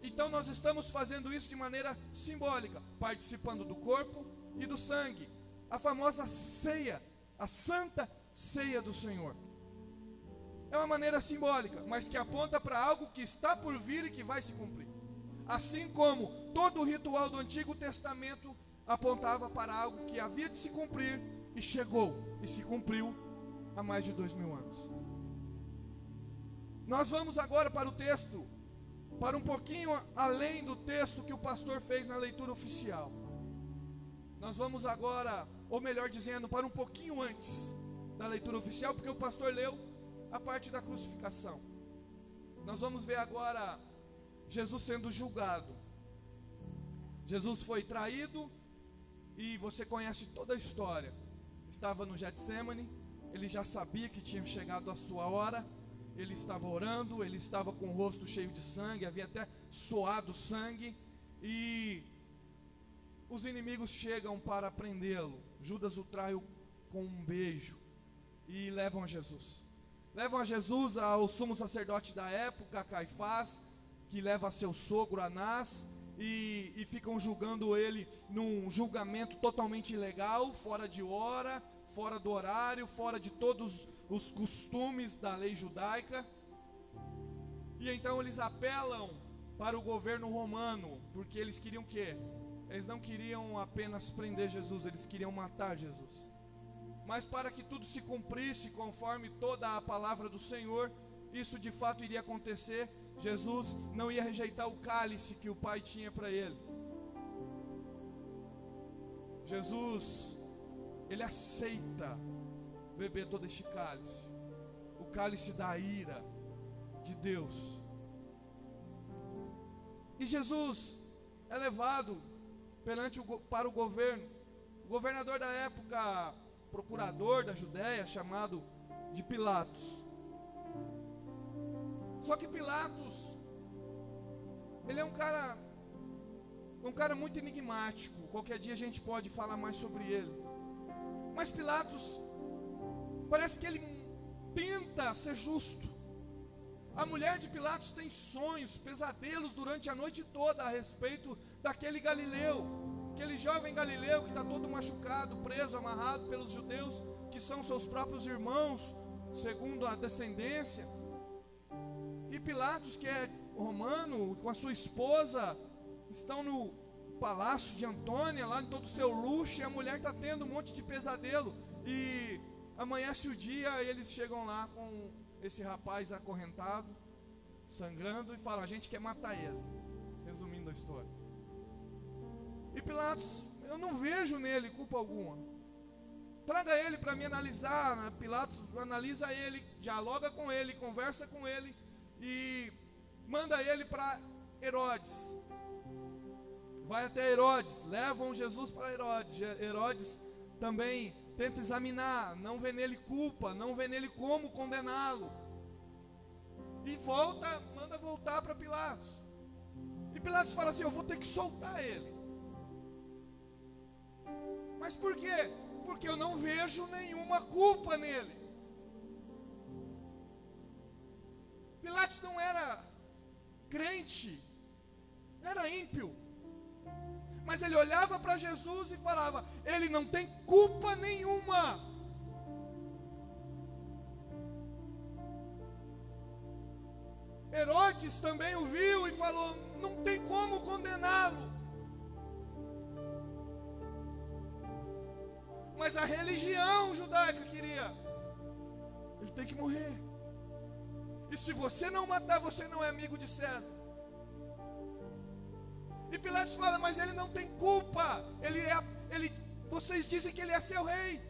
Então nós estamos fazendo isso de maneira simbólica, participando do corpo e do sangue, a famosa ceia, a santa ceia do Senhor. É uma maneira simbólica, mas que aponta para algo que está por vir e que vai se cumprir. Assim como todo o ritual do Antigo Testamento apontava para algo que havia de se cumprir e chegou e se cumpriu há mais de 2000 anos. Nós vamos agora para o texto, para um pouquinho além do texto que o pastor fez na leitura oficial. Nós vamos agora, ou melhor dizendo, para um pouquinho antes da leitura oficial, porque o pastor leu a parte da crucificação. Nós vamos ver agora Jesus sendo julgado. Jesus foi traído e você conhece toda a história. Estava no Getsemane, ele já sabia que tinha chegado a sua hora. Ele estava orando, ele estava com o rosto cheio de sangue, havia até suado sangue, e os inimigos chegam para prendê-lo. Judas o trai com um beijo e levam a Jesus. Levam a Jesus ao sumo sacerdote da época, Caifás, que leva seu sogro Anás, e ficam julgando ele num julgamento totalmente ilegal, fora de hora, fora do horário, fora de todos os costumes da lei judaica. E então eles apelam para o governo romano, porque eles queriam o quê? Eles não queriam apenas prender Jesus, eles queriam matar Jesus. Mas para que tudo se cumprisse conforme toda a palavra do Senhor, isso de fato iria acontecer. Jesus não ia rejeitar o cálice que o Pai tinha para ele. Jesus, ele aceita beber todo este cálice, o cálice da ira de Deus. E Jesus é levado para o governo. O governador da época, procurador da Judéia, chamado de Pilatos. Só que Pilatos, ele é um cara muito enigmático. Qualquer dia a gente pode falar mais sobre ele. Mas Pilatos, parece que ele tenta ser justo. A mulher de Pilatos tem sonhos, pesadelos durante a noite toda a respeito daquele Galileu, aquele jovem Galileu que está todo machucado, preso, amarrado pelos judeus, que são seus próprios irmãos, segundo a descendência. E Pilatos, que é romano, com a sua esposa, estão no palácio de Antônia, lá em todo o seu luxo, e a mulher está tendo um monte de pesadelo. E amanhece o dia e eles chegam lá com esse rapaz acorrentado, sangrando, e falam: a gente quer matar ele. Resumindo a história. E Pilatos: eu não vejo nele culpa alguma. Traga ele para me analisar. Pilatos analisa ele, dialoga com ele, conversa com ele e manda ele para Herodes. Vai até Herodes, levam Jesus para Herodes. Herodes também tenta examinar, não vê nele culpa, não vê nele como condená-lo. E manda voltar para Pilatos. E Pilatos fala assim: eu vou ter que soltar ele. Mas por quê? Porque eu não vejo nenhuma culpa nele. Pilatos não era crente, era ímpio. Mas ele olhava para Jesus e falava: ele não tem culpa nenhuma. Herodes também o viu e falou: não tem como condená-lo. Mas a religião judaica queria: ele tem que morrer. E se você não matar, você não é amigo de César. E Pilatos fala: mas ele não tem culpa. Vocês dizem que ele é seu rei.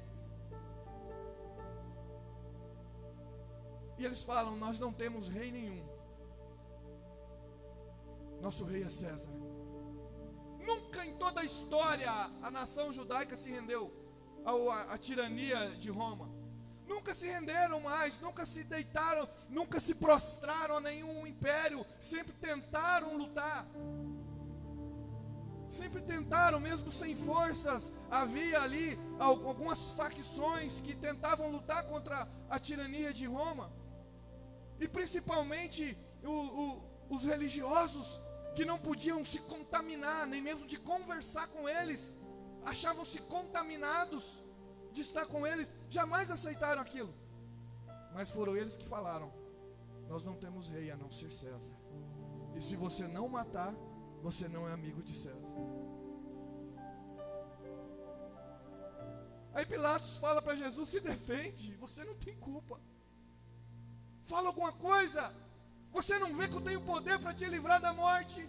E eles falam: nós não temos rei nenhum. Nosso rei é César. Nunca em toda a história a nação judaica se rendeu à tirania de Roma. nunca se renderam mais, nunca se deitaram, nunca se prostraram a nenhum império, sempre tentaram lutar. Sempre tentaram, mesmo sem forças. Havia ali algumas facções que tentavam lutar contra a tirania de Roma. E principalmente os religiosos, que não podiam se contaminar, nem mesmo de conversar com eles. Achavam-se contaminados de estar com eles, jamais aceitaram aquilo. Mas foram eles que falaram: nós não temos rei a não ser César. E se você não matar, você não é amigo de César. Aí Pilatos fala para Jesus: se defende, você não tem culpa. Fala alguma coisa. Você não vê que eu tenho poder para te livrar da morte?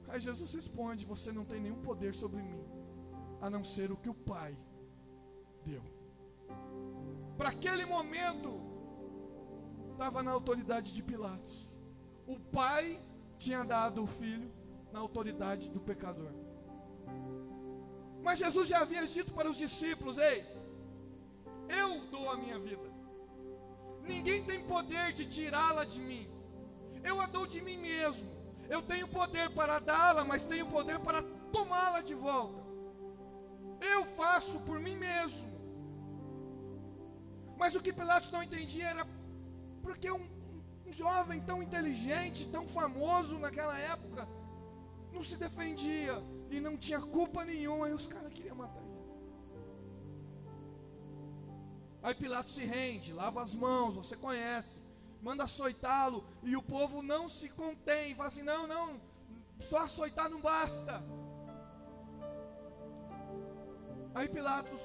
Aí Jesus responde: você não tem nenhum poder sobre mim, a não ser o que o Pai deu. Para aquele momento, estava na autoridade de Pilatos. O Pai tinha dado o Filho na autoridade do pecador. Mas Jesus já havia dito para os discípulos: ei, eu dou a minha vida. Ninguém tem poder de tirá-la de mim. Eu a dou de mim mesmo. Eu tenho poder para dá-la, mas tenho poder para tomá-la de volta. Eu faço por mim mesmo. Mas o que Pilatos não entendia era porque um jovem tão inteligente, tão famoso naquela época, não se defendia e não tinha culpa nenhuma. E os caras queriam matar ele. Aí Pilatos se rende, lava as mãos, você conhece, manda açoitá-lo, e o povo não se contém, fala assim: não, só açoitar não basta. Aí Pilatos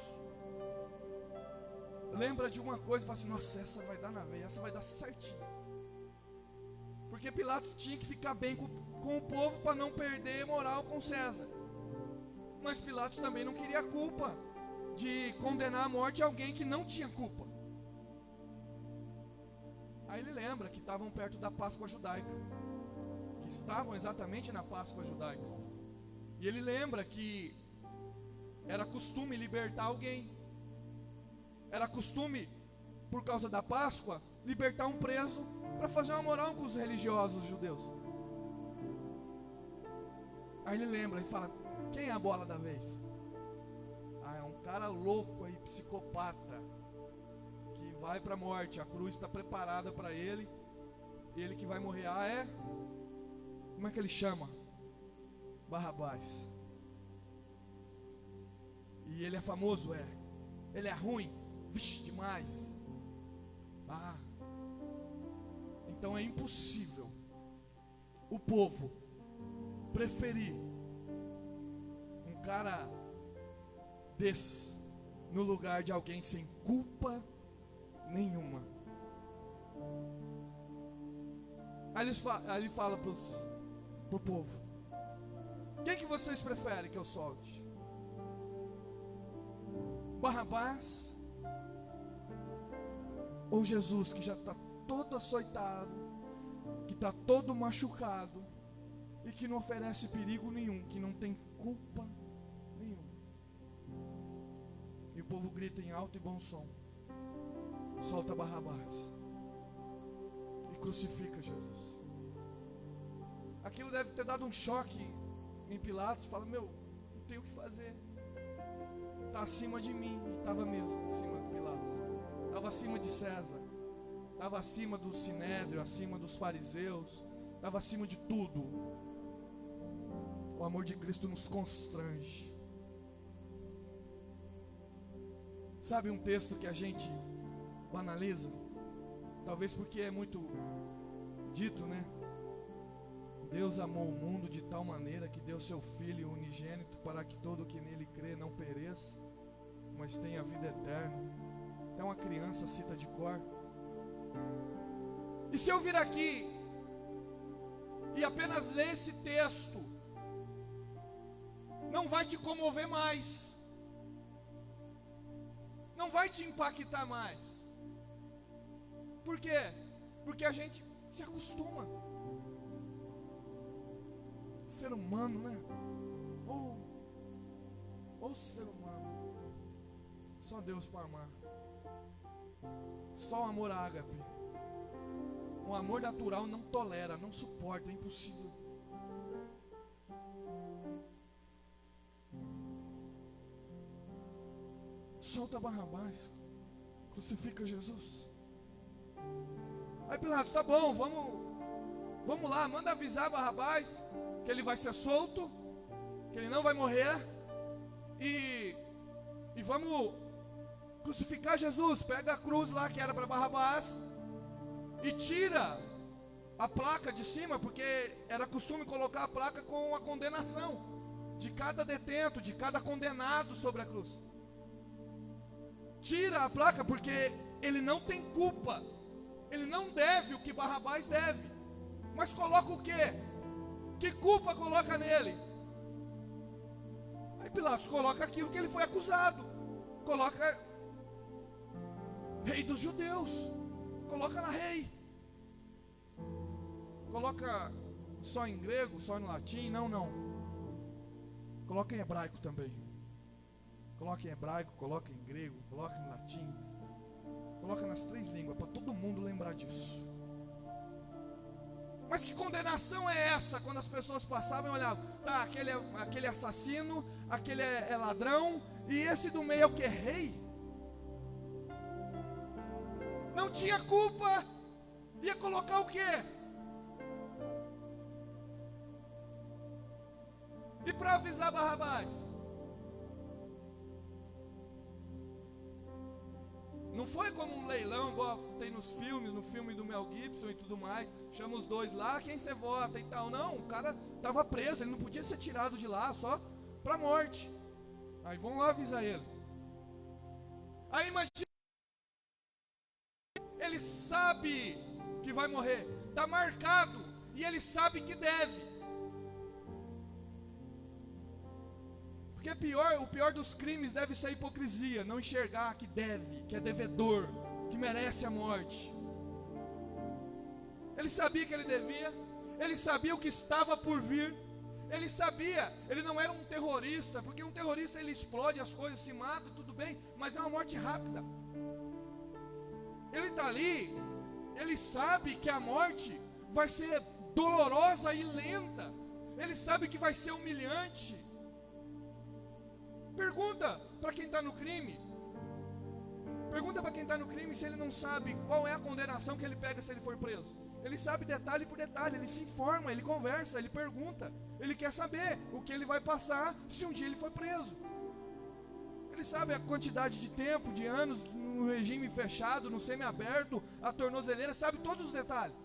lembra de uma coisa e fala assim: nossa, essa vai dar na veia, essa vai dar certinho. Porque Pilatos tinha que ficar bem com o povo para não perder moral com César. Mas Pilatos também não queria culpa de condenar à morte alguém que não tinha culpa. Aí ele lembra que estavam perto da Páscoa judaica, que estavam exatamente na Páscoa judaica. E ele lembra que era costume libertar alguém. Era costume, por causa da Páscoa, libertar um preso para fazer uma moral com os religiosos judeus. Aí ele lembra e fala: quem é a bola da vez? É um cara louco aí, psicopata, que vai para a morte. A cruz está preparada para ele, ele que vai morrer. É? Como é que ele chama? Barrabás. E ele é famoso? É. Ele é ruim? Vixe, demais. Então é impossível o povo preferir um cara desse no lugar de alguém sem culpa nenhuma. Aí ele fala pro povo: quem que vocês preferem que eu solte? Barrabás ou Jesus, que já está todo açoitado, que está todo machucado e que não oferece perigo nenhum, que não tem culpa nenhuma? E o povo grita em alto e bom som: solta Barrabás e crucifica Jesus. Aquilo deve ter dado um choque em Pilatos. Fala: meu, não tenho o que fazer, está acima de mim. E estava mesmo acima de Pilatos, estava acima de César, estava acima do Sinédrio, acima dos fariseus, estava acima de tudo. O amor de Cristo nos constrange. Sabe um texto que a gente banaliza, talvez porque é muito dito, né? Deus amou o mundo de tal maneira que deu seu Filho unigênito, para que todo que nele crê não pereça, mas tenha vida eterna. Até uma criança cita de cor. E se eu vir aqui e apenas ler esse texto, não vai te comover mais, não vai te impactar mais. Por quê? Porque a gente se acostuma. Ser humano, né? Ou ser humano. Só Deus para amar. Só o amor ágape. O amor natural não tolera, não suporta, é impossível. Solta Barrabás, crucifica Jesus. Aí Pilatos, tá bom, vamos lá, manda avisar Barrabás que ele vai ser solto, que ele não vai morrer, e vamos crucificar Jesus. Pega a cruz lá que era para Barrabás e tira a placa de cima, porque era costume colocar a placa com a condenação de cada detento, de cada condenado sobre a cruz. Tira a placa porque ele não tem culpa, ele não deve o que Barrabás deve, mas coloca o quê? Que culpa coloca nele? Aí Pilatos coloca aquilo que ele foi acusado, coloca rei dos judeus, coloca na rei, coloca só em grego, só no latim, não, coloca em hebraico também, coloca em hebraico, coloca em grego, coloca em latim, coloca nas 3 línguas, para todo mundo lembrar disso. Mas que condenação é essa? Quando as pessoas passavam e olhavam, tá, aquele assassino, aquele é ladrão, e esse do meio é o que? Rei? Não tinha culpa, ia colocar o quê? E para avisar Barrabás? Não foi como um leilão, igual tem nos filmes, no filme do Mel Gibson e tudo mais. Chama os dois lá, quem você vota e tal. Não, o cara estava preso, ele não podia ser tirado de lá, só para morte. Aí vão lá avisar ele. Aí imagina, ele sabe que vai morrer, está marcado, e ele sabe que deve. Porque o pior dos crimes deve ser a hipocrisia, não enxergar que deve, que é devedor, que merece a morte. Ele sabia que ele devia, ele sabia o que estava por vir, ele sabia, ele não era um terrorista, porque um terrorista ele explode as coisas, se mata, tudo bem, mas é uma morte rápida. Ele está ali, ele sabe que a morte vai ser dolorosa e lenta, ele sabe que vai ser humilhante. Pergunta para quem está no crime. Pergunta para quem está no crime se ele não sabe qual é a condenação que ele pega se ele for preso. Ele sabe detalhe por detalhe, ele se informa, ele conversa, ele pergunta. Ele quer saber o que ele vai passar se um dia ele for preso. Ele sabe a quantidade de tempo, de anos, no regime fechado, no semiaberto, a tornozeleira, sabe todos os detalhes.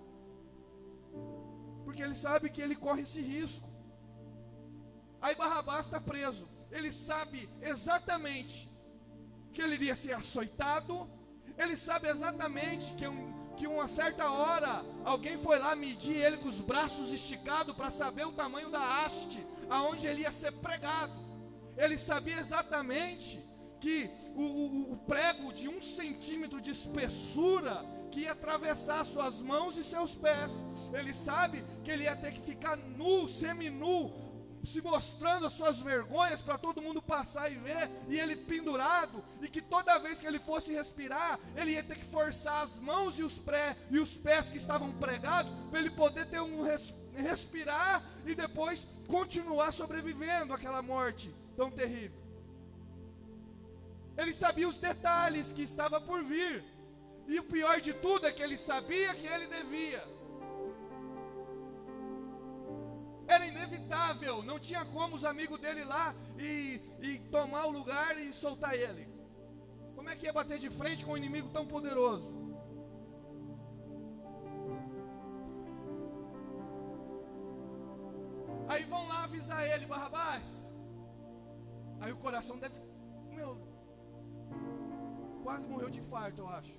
Porque ele sabe que ele corre esse risco. Aí Barrabás está preso. Ele sabe exatamente que ele iria ser açoitado. Ele sabe exatamente que uma certa hora alguém foi lá medir ele com os braços esticados para saber o tamanho da haste aonde ele ia ser pregado. Ele sabia exatamente que o prego de 1 centímetro de espessura que ia atravessar suas mãos e seus pés. Ele sabe que ele ia ter que ficar nu, seminu, se mostrando as suas vergonhas para todo mundo passar e ver, e ele pendurado, e que toda vez que ele fosse respirar, ele ia ter que forçar as mãos e os pés que estavam pregados, para ele poder ter respirar, e depois continuar sobrevivendo àquela morte tão terrível. Ele sabia os detalhes que estava por vir, e o pior de tudo é que ele sabia que ele devia. Era inevitável, não tinha como os amigos dele lá e tomar o lugar e soltar ele. Como é que ia bater de frente com um inimigo tão poderoso? Aí vão lá avisar ele, Barrabás. Aí o coração deve, quase morreu de infarto, eu acho.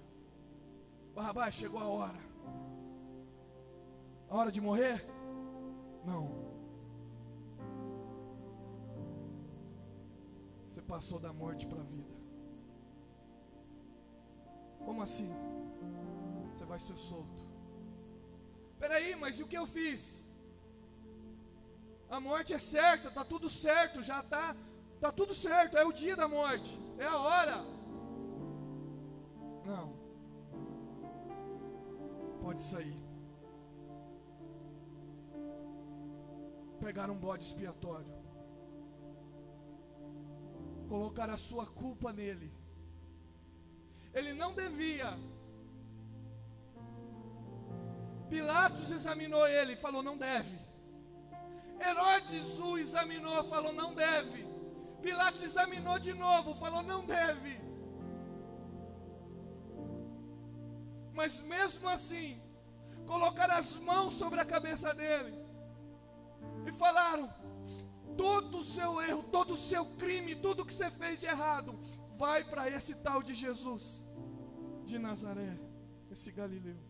Barrabás, chegou a hora. A hora de morrer? Não. Você passou da morte para a vida. Como assim? Você vai ser solto. Peraí, mas e o que eu fiz? A morte é certa, está tudo certo, já está tudo certo, é o dia da morte, é a hora. Não. forma de sair. Pegaram um bode expiatório, colocaram a sua culpa nele. Ele não devia. Pilatos examinou ele e falou: não deve. Herodes o examinou, falou: não deve. Pilatos examinou de novo, falou: não deve. Mas mesmo assim, colocaram as mãos sobre a cabeça dele e falaram: todo o seu erro, todo o seu crime, tudo que você fez de errado, vai para esse tal de Jesus de Nazaré, esse Galileu.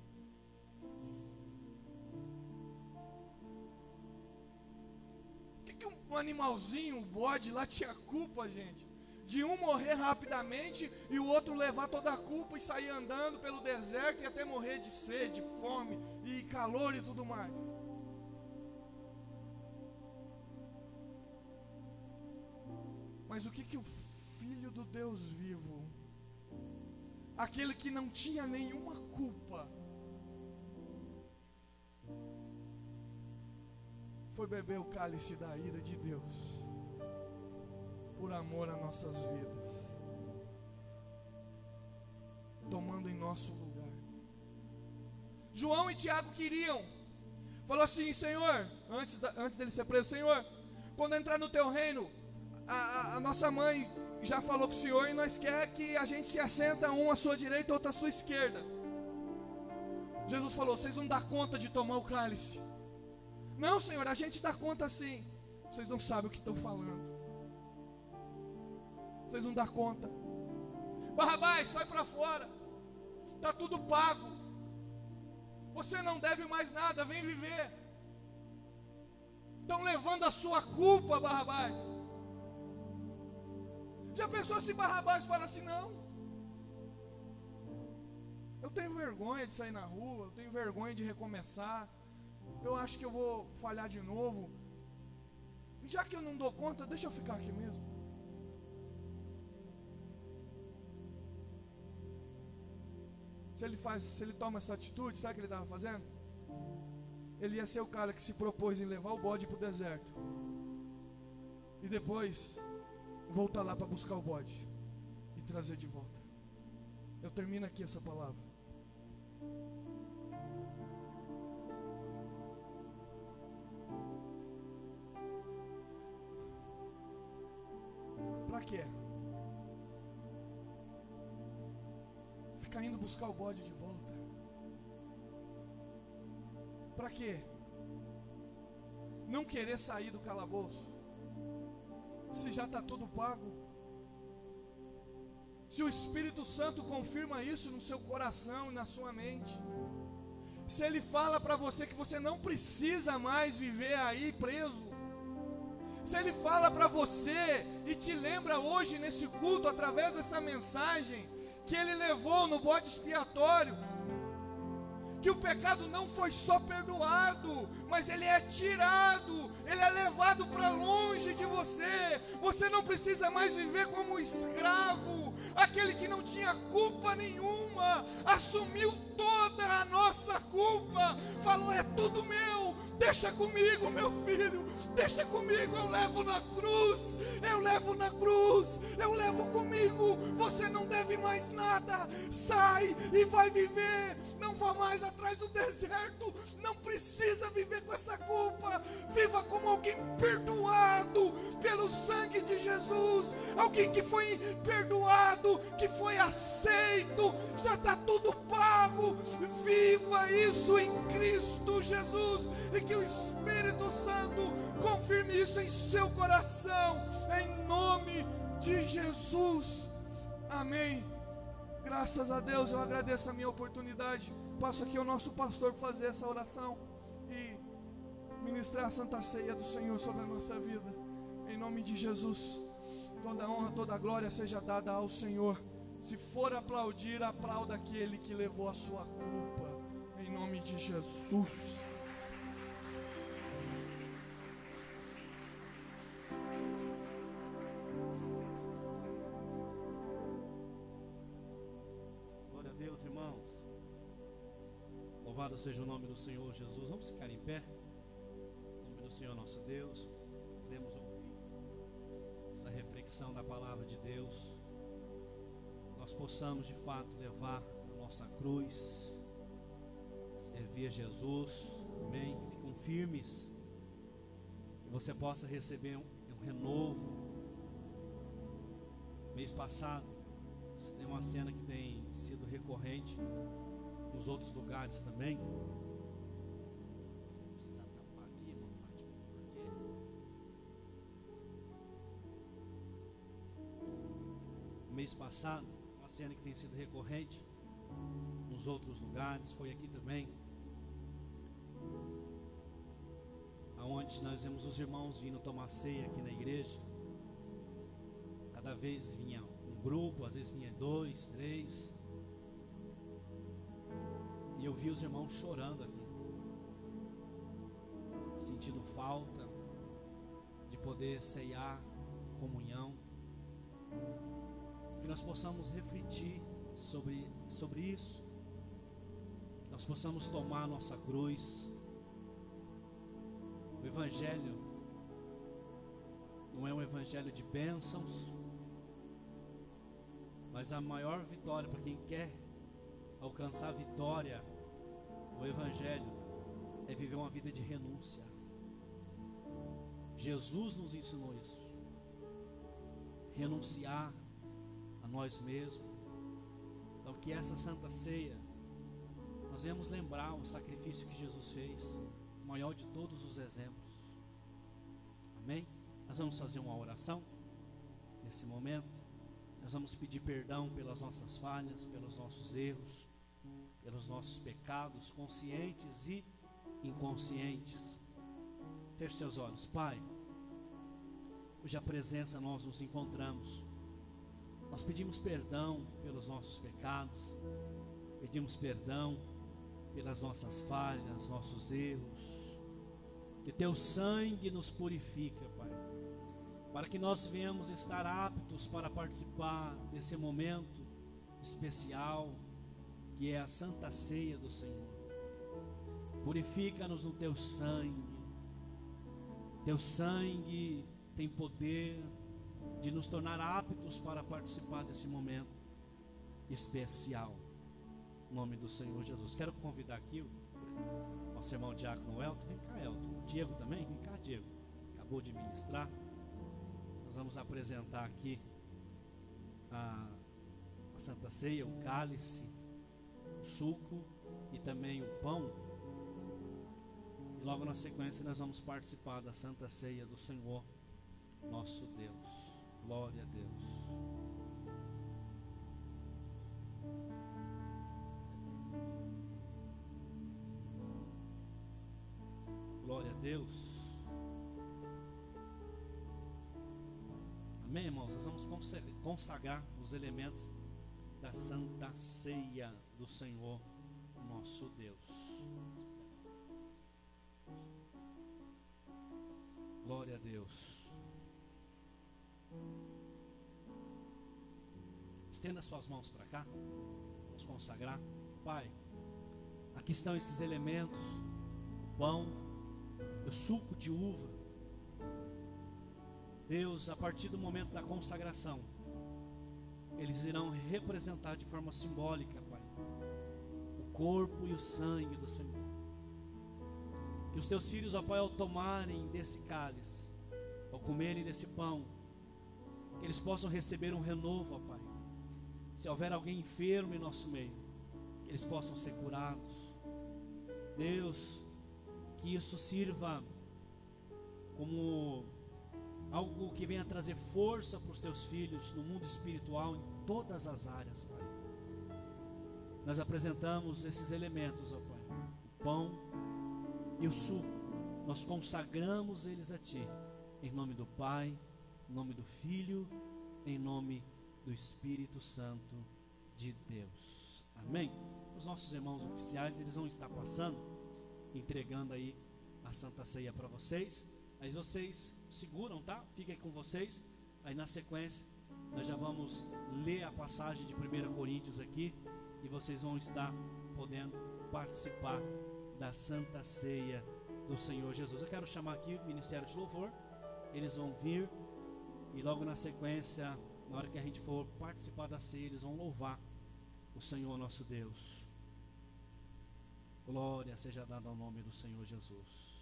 Que um animalzinho, um bode lá tinha culpa, gente, de um morrer rapidamente e o outro levar toda a culpa e sair andando pelo deserto e até morrer de sede, de fome e calor e tudo mais. Mas o que o Filho do Deus vivo, aquele que não tinha nenhuma culpa, foi beber o cálice da ira de Deus, por amor a nossas vidas, tomando em nosso lugar. João e Tiago queriam, falou assim: Senhor, antes dele ser preso, Senhor, quando entrar no teu reino, a nossa mãe já falou com o Senhor e nós quer que a gente se assenta, um à sua direita, outro à sua esquerda. Jesus falou: vocês não dão conta de tomar o cálice? Não, Senhor, a gente dá conta sim. Vocês não sabem o que estão falando. Vocês não dão conta. Barrabás, sai para fora. Está tudo pago. Você não deve mais nada, vem viver. Estão levando a sua culpa, Barrabás. Já pensou se Barrabás fala assim: não, eu tenho vergonha de sair na rua, eu tenho vergonha de recomeçar, eu acho que eu vou falhar de novo, já que eu não dou conta, deixa eu ficar aqui mesmo. Se ele toma essa atitude, sabe o que ele estava fazendo? Ele ia ser o cara que se propôs em levar o bode para o deserto e depois voltar lá para buscar o bode e trazer de volta. Eu termino aqui essa palavra. Para quê? Ficar indo buscar o bode de volta. Para quê? Não querer sair do calabouço, se já está tudo pago. Se o Espírito Santo confirma isso no seu coração e na sua mente, se Ele fala para você que você não precisa mais viver aí preso, se Ele fala para você e te lembra hoje nesse culto, através dessa mensagem, que Ele levou no bode expiatório, que o pecado não foi só perdoado, mas ele é tirado, ele é levado para longe de você. Você não precisa mais viver como escravo. Aquele que não tinha culpa nenhuma, assumiu toda a nossa culpa, falou: é tudo meu, deixa comigo, meu filho, deixa comigo, eu levo na cruz, eu levo na cruz, eu levo comigo, você não deve mais nada, sai e vai viver, não vá mais atrás do deserto, não precisa viver com essa culpa, viva como alguém perdoado pelo sangue de Jesus, alguém que foi perdoado, que foi aceito, já está tudo pago, viva isso em Cristo Jesus, e que o Espírito Santo confirme isso em seu coração, em nome de Jesus, amém. Graças a Deus, eu agradeço a minha oportunidade. Passo aqui ao nosso pastor para fazer essa oração e ministrar a Santa Ceia do Senhor sobre a nossa vida. Em nome de Jesus, toda honra, toda glória seja dada ao Senhor. Se for aplaudir, aplauda aquele que levou a sua culpa. Em nome de Jesus. Irmãos, Louvado seja o nome do Senhor Jesus. Vamos ficar em pé. Em nome do Senhor nosso Deus. Podemos ouvir essa reflexão da palavra de Deus. Nós possamos de fato levar a nossa cruz, servir a Jesus. Amém. Que ficam firmes. Que você possa receber um renovo. Mês passado, tem uma cena que tem sido recorrente nos outros lugares também. Não precisa tapar aqui, irmão Fátima, porque mês passado, uma cena que tem sido recorrente nos outros lugares, foi aqui também, aonde nós vemos os irmãos vindo tomar ceia aqui na igreja. Cada vez vinha um grupo, às vezes vinha 2, 3. E eu vi os irmãos chorando aqui, sentindo falta de poder ceiar, comunhão. Que nós possamos refletir sobre isso. Que nós possamos tomar a nossa cruz. O Evangelho não é um evangelho de bênçãos, mas a maior vitória para quem quer alcançar a vitória no Evangelho é viver uma vida de renúncia. Jesus nos ensinou isso. Renunciar a nós mesmos. Então que essa Santa Ceia nós venhamos lembrar o sacrifício que Jesus fez, o maior de todos os exemplos. Amém? Nós vamos fazer uma oração nesse momento. Nós vamos pedir perdão pelas nossas falhas, pelos nossos erros, pelos nossos pecados, conscientes e inconscientes. Feche seus olhos. Pai, cuja presença nós nos encontramos, nós pedimos perdão pelos nossos pecados, pedimos perdão pelas nossas falhas, nossos erros. Que teu sangue nos purifica, Pai, para que nós venhamos estar aptos para participar desse momento especial que é a Santa Ceia do Senhor. Purifica-nos no teu sangue. Teu sangue tem poder de nos tornar aptos para participar desse momento especial. Em nome do Senhor Jesus. Quero convidar aqui o nosso irmão Diácono Elton. Vem cá, Elton. O Diego também? Vem cá, Diego. Acabou de ministrar. Nós vamos apresentar aqui a Santa Ceia, o cálice, o suco e também o pão. E logo na sequência nós vamos participar da Santa Ceia do Senhor, nosso Deus. Glória a Deus. Glória a Deus. Amém, irmãos? Nós vamos consagrar os elementos da Santa Ceia do Senhor, nosso Deus. Glória a Deus. Estenda suas mãos para cá. Vamos consagrar. Pai, aqui estão esses elementos: o pão, o suco de uva. Deus, a partir do momento da consagração, eles irão representar de forma simbólica, Pai, o corpo e o sangue do Senhor. Que os teus filhos, ó Pai, ao tomarem desse cálice, ao comerem desse pão, que eles possam receber um renovo, ó Pai. Se houver alguém enfermo em nosso meio, que eles possam ser curados. Deus, que isso sirva como algo que venha trazer força para os teus filhos no mundo espiritual, em todas as áreas, Pai. Nós apresentamos esses elementos, ó Pai, o pão e o suco. Nós consagramos eles a Ti, em nome do Pai, em nome do Filho, em nome do Espírito Santo de Deus. Amém? Os nossos irmãos oficiais, eles vão estar passando, entregando aí a Santa Ceia para vocês. Aí vocês seguram, tá? Fica aí com vocês. Aí na sequência nós já vamos ler a passagem de 1 Coríntios aqui, e vocês vão estar podendo participar da Santa Ceia do Senhor Jesus. Eu quero chamar aqui o Ministério de Louvor. Eles vão vir e logo na sequência, na hora que a gente for participar da ceia, eles vão louvar o Senhor nosso Deus. Glória seja dada ao nome do Senhor Jesus.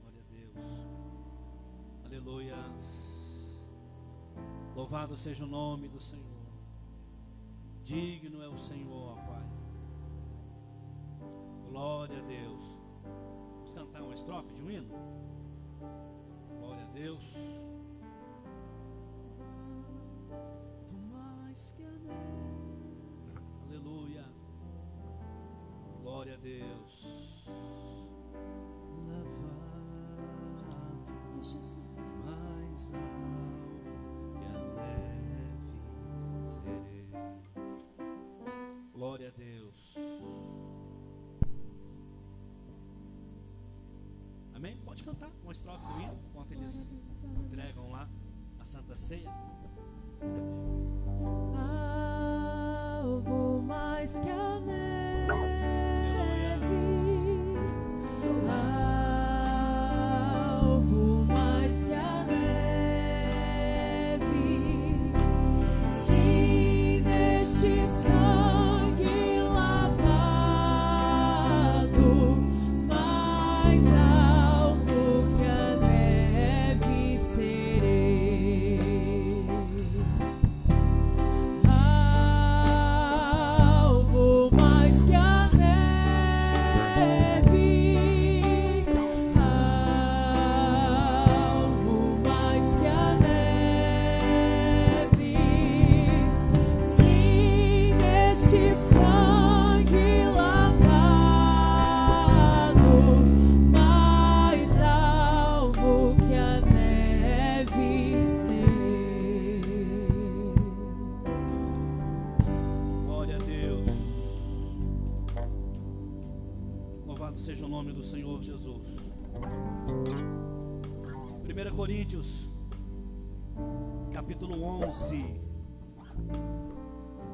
Glória a Deus. Aleluia. Louvado seja o nome do Senhor. Digno é o Senhor, Pai. Glória a Deus. Vamos cantar uma estrofe de um hino? Glória a Deus. Mais que a neve. Aleluia. Glória a Deus. Levado mais alto que a neve serei. Glória a Deus. Amém? Pode cantar uma estrofe do hino enquanto eles entregam lá a Santa Ceia. Algo mais que a neve, algo mais que a neve, sim, neste sangue lavado, mais alvo que a neve serei. Alvo mais que a neve, alvo mais que a neve, sim, neste sangue lavado, mais alvo que a neve serei. Glória a Deus. Louvado seja o nome do Senhor Jesus. 1 Coríntios, capítulo 11,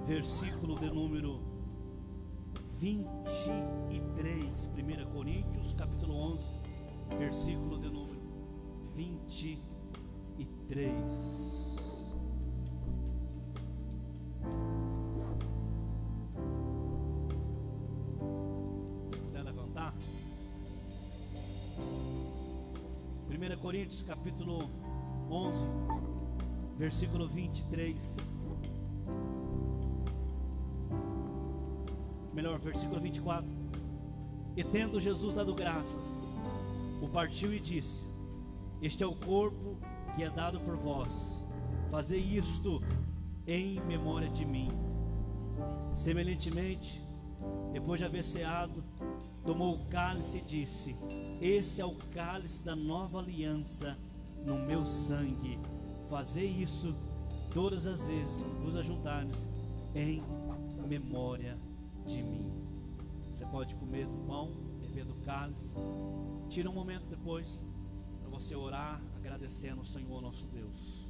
versículo de número 23. 1 Coríntios, capítulo 11, versículo de número 23. Se puder levantar. 1 Coríntios, capítulo 11, versículo 23. Melhor, versículo 24. E tendo Jesus dado graças, o partiu e disse: este é o corpo que é dado por vós. Fazei isto em memória de mim. Semelhantemente, depois de haver ceado, tomou o cálice e disse: esse é o cálice da nova aliança no meu sangue. Fazei isso todas as vezes que vos ajuntares em memória de mim. Você pode comer do pão, beber do cálice. Tira um momento depois para você orar, agradecendo ao Senhor nosso Deus.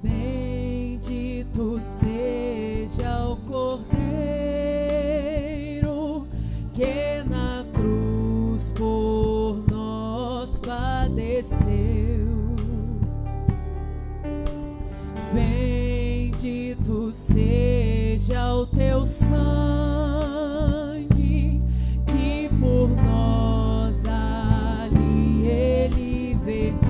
Bendito seja o Cordeiro que na cruz por nós padeceu. Bendito seja o teu sangue que por nós ali ele verteu.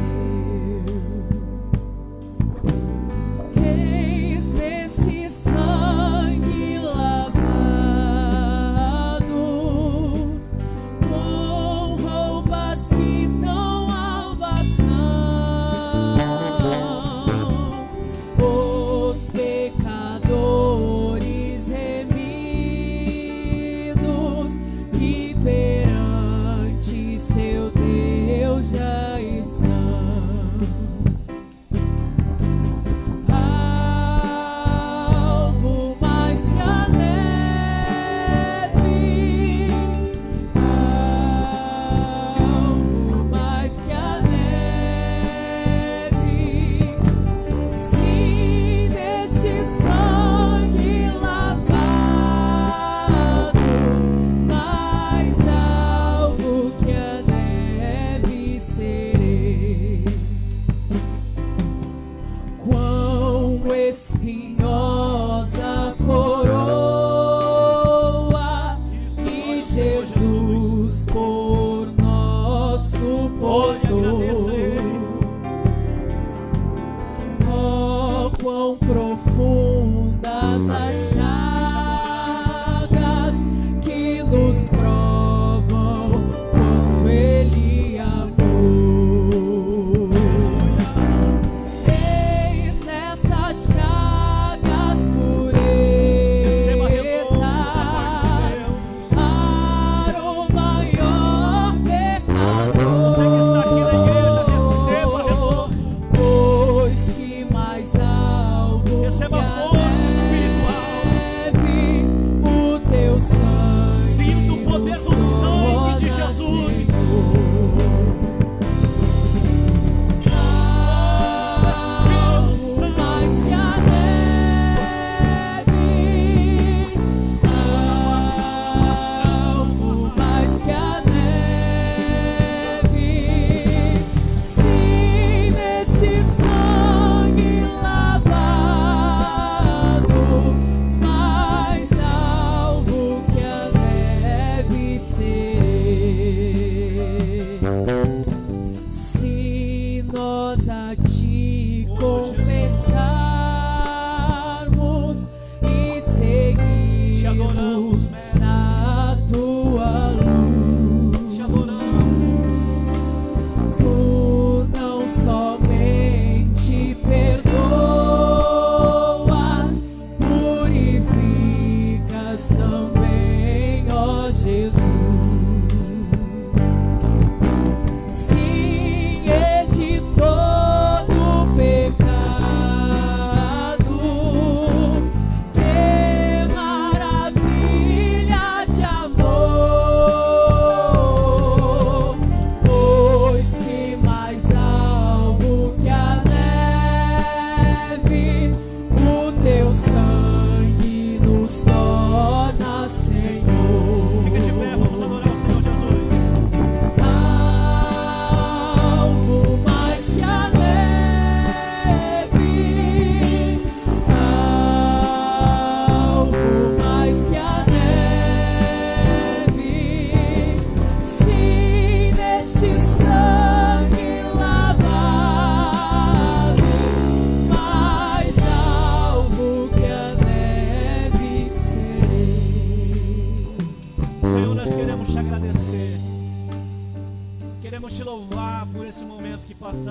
Pecadores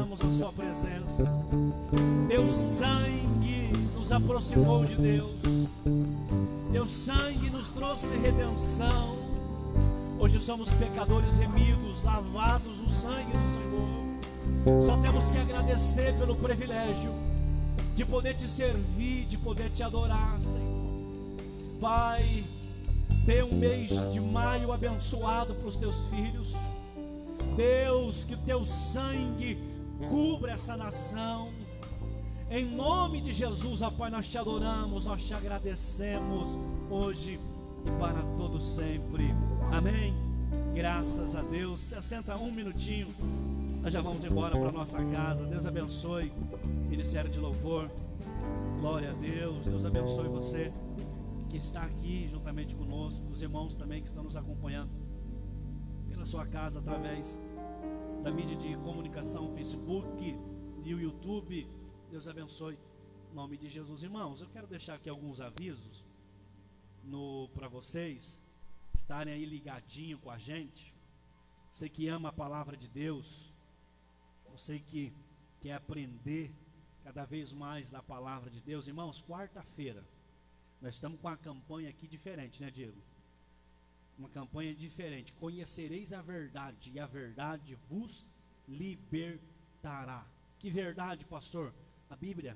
adoramos a sua presença. Teu sangue nos aproximou de Deus. Teu sangue nos trouxe redenção. Hoje somos pecadores remidos, lavados no sangue do Senhor. Só temos que agradecer pelo privilégio de poder te servir, de poder te adorar, Senhor. Pai, dê um mês de maio abençoado para os teus filhos. Deus, que o teu sangue cubra essa nação. Em nome de Jesus, ó Pai, nós te adoramos, nós te agradecemos hoje e para todo sempre. Amém. Graças a Deus. Se assenta um minutinho, nós já vamos embora para nossa casa. Deus abençoe Ministério de Louvor. Glória a Deus. Deus abençoe você que está aqui juntamente conosco, os irmãos também que estão nos acompanhando pela sua casa através da mídia de comunicação, Facebook e o YouTube. Deus abençoe em nome de Jesus. Irmãos, eu quero deixar aqui alguns avisos para vocês estarem aí ligadinho com a gente. Você que ama a palavra de Deus, você que quer aprender cada vez mais da palavra de Deus. Irmãos, quarta-feira nós estamos com uma campanha aqui diferente, né, Diego? Uma campanha diferente. Conhecereis a verdade e a verdade vos libertará. Que verdade, pastor? A Bíblia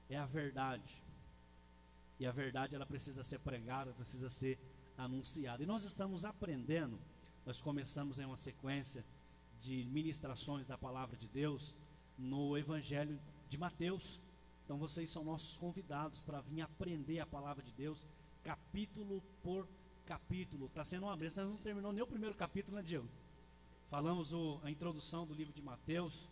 é a verdade. E a verdade, ela precisa ser pregada, precisa ser anunciada. E nós estamos aprendendo. Nós começamos em uma sequência de ministrações da palavra de Deus no Evangelho de Mateus. Então vocês são nossos convidados para vir aprender a palavra de Deus, capítulo por capítulo. Está sendo uma bênção. Nós não terminou nem o primeiro capítulo, né, Diego? Falamos a introdução do livro de Mateus,